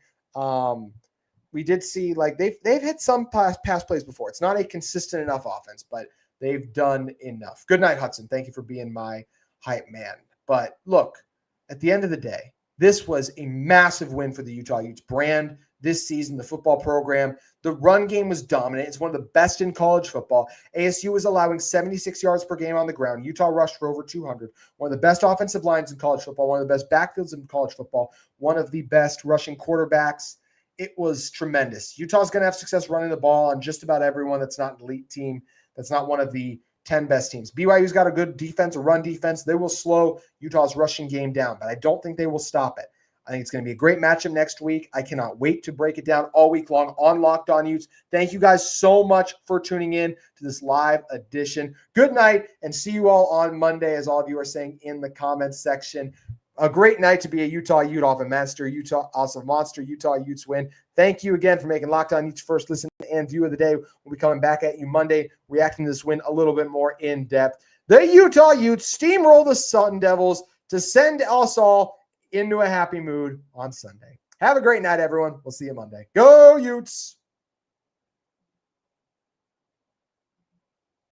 we did see like they've hit some pass plays before. It's not a consistent enough offense, but they've done enough. Good night, Hudson. Thank you for being my hype man. But look, at the end of the day, this was a massive win for the Utah Utes brand this season, the football program. The run game was dominant. It's one of the best in college football. ASU was allowing 76 yards per game on the ground. Utah rushed for over 200. One of the best offensive lines in college football, one of the best backfields in college football, one of the best rushing quarterbacks. It was tremendous. Utah's going to have success running the ball on just about everyone that's not an elite team, that's not one of the 10 best teams. BYU's got a good defense, a run defense. They will slow Utah's rushing game down, but I don't think they will stop it. I think it's going to be a great matchup next week. I cannot wait to break it down all week long on Locked On Utes. Thank you guys so much for tuning in to this live edition. Good night, and see you all on Monday, as all of you are saying in the comments section. A great night to be a Utah Ute off a Monster Utah Utes win. Thank you again for making Locked On Utes first listen and view of the day. We'll be coming back at you Monday, reacting to this win a little bit more in depth. The Utah Utes steamroll the Sun Devils to send us all into a happy mood on Sunday. Have a great night, everyone. We'll see you Monday. Go Utes!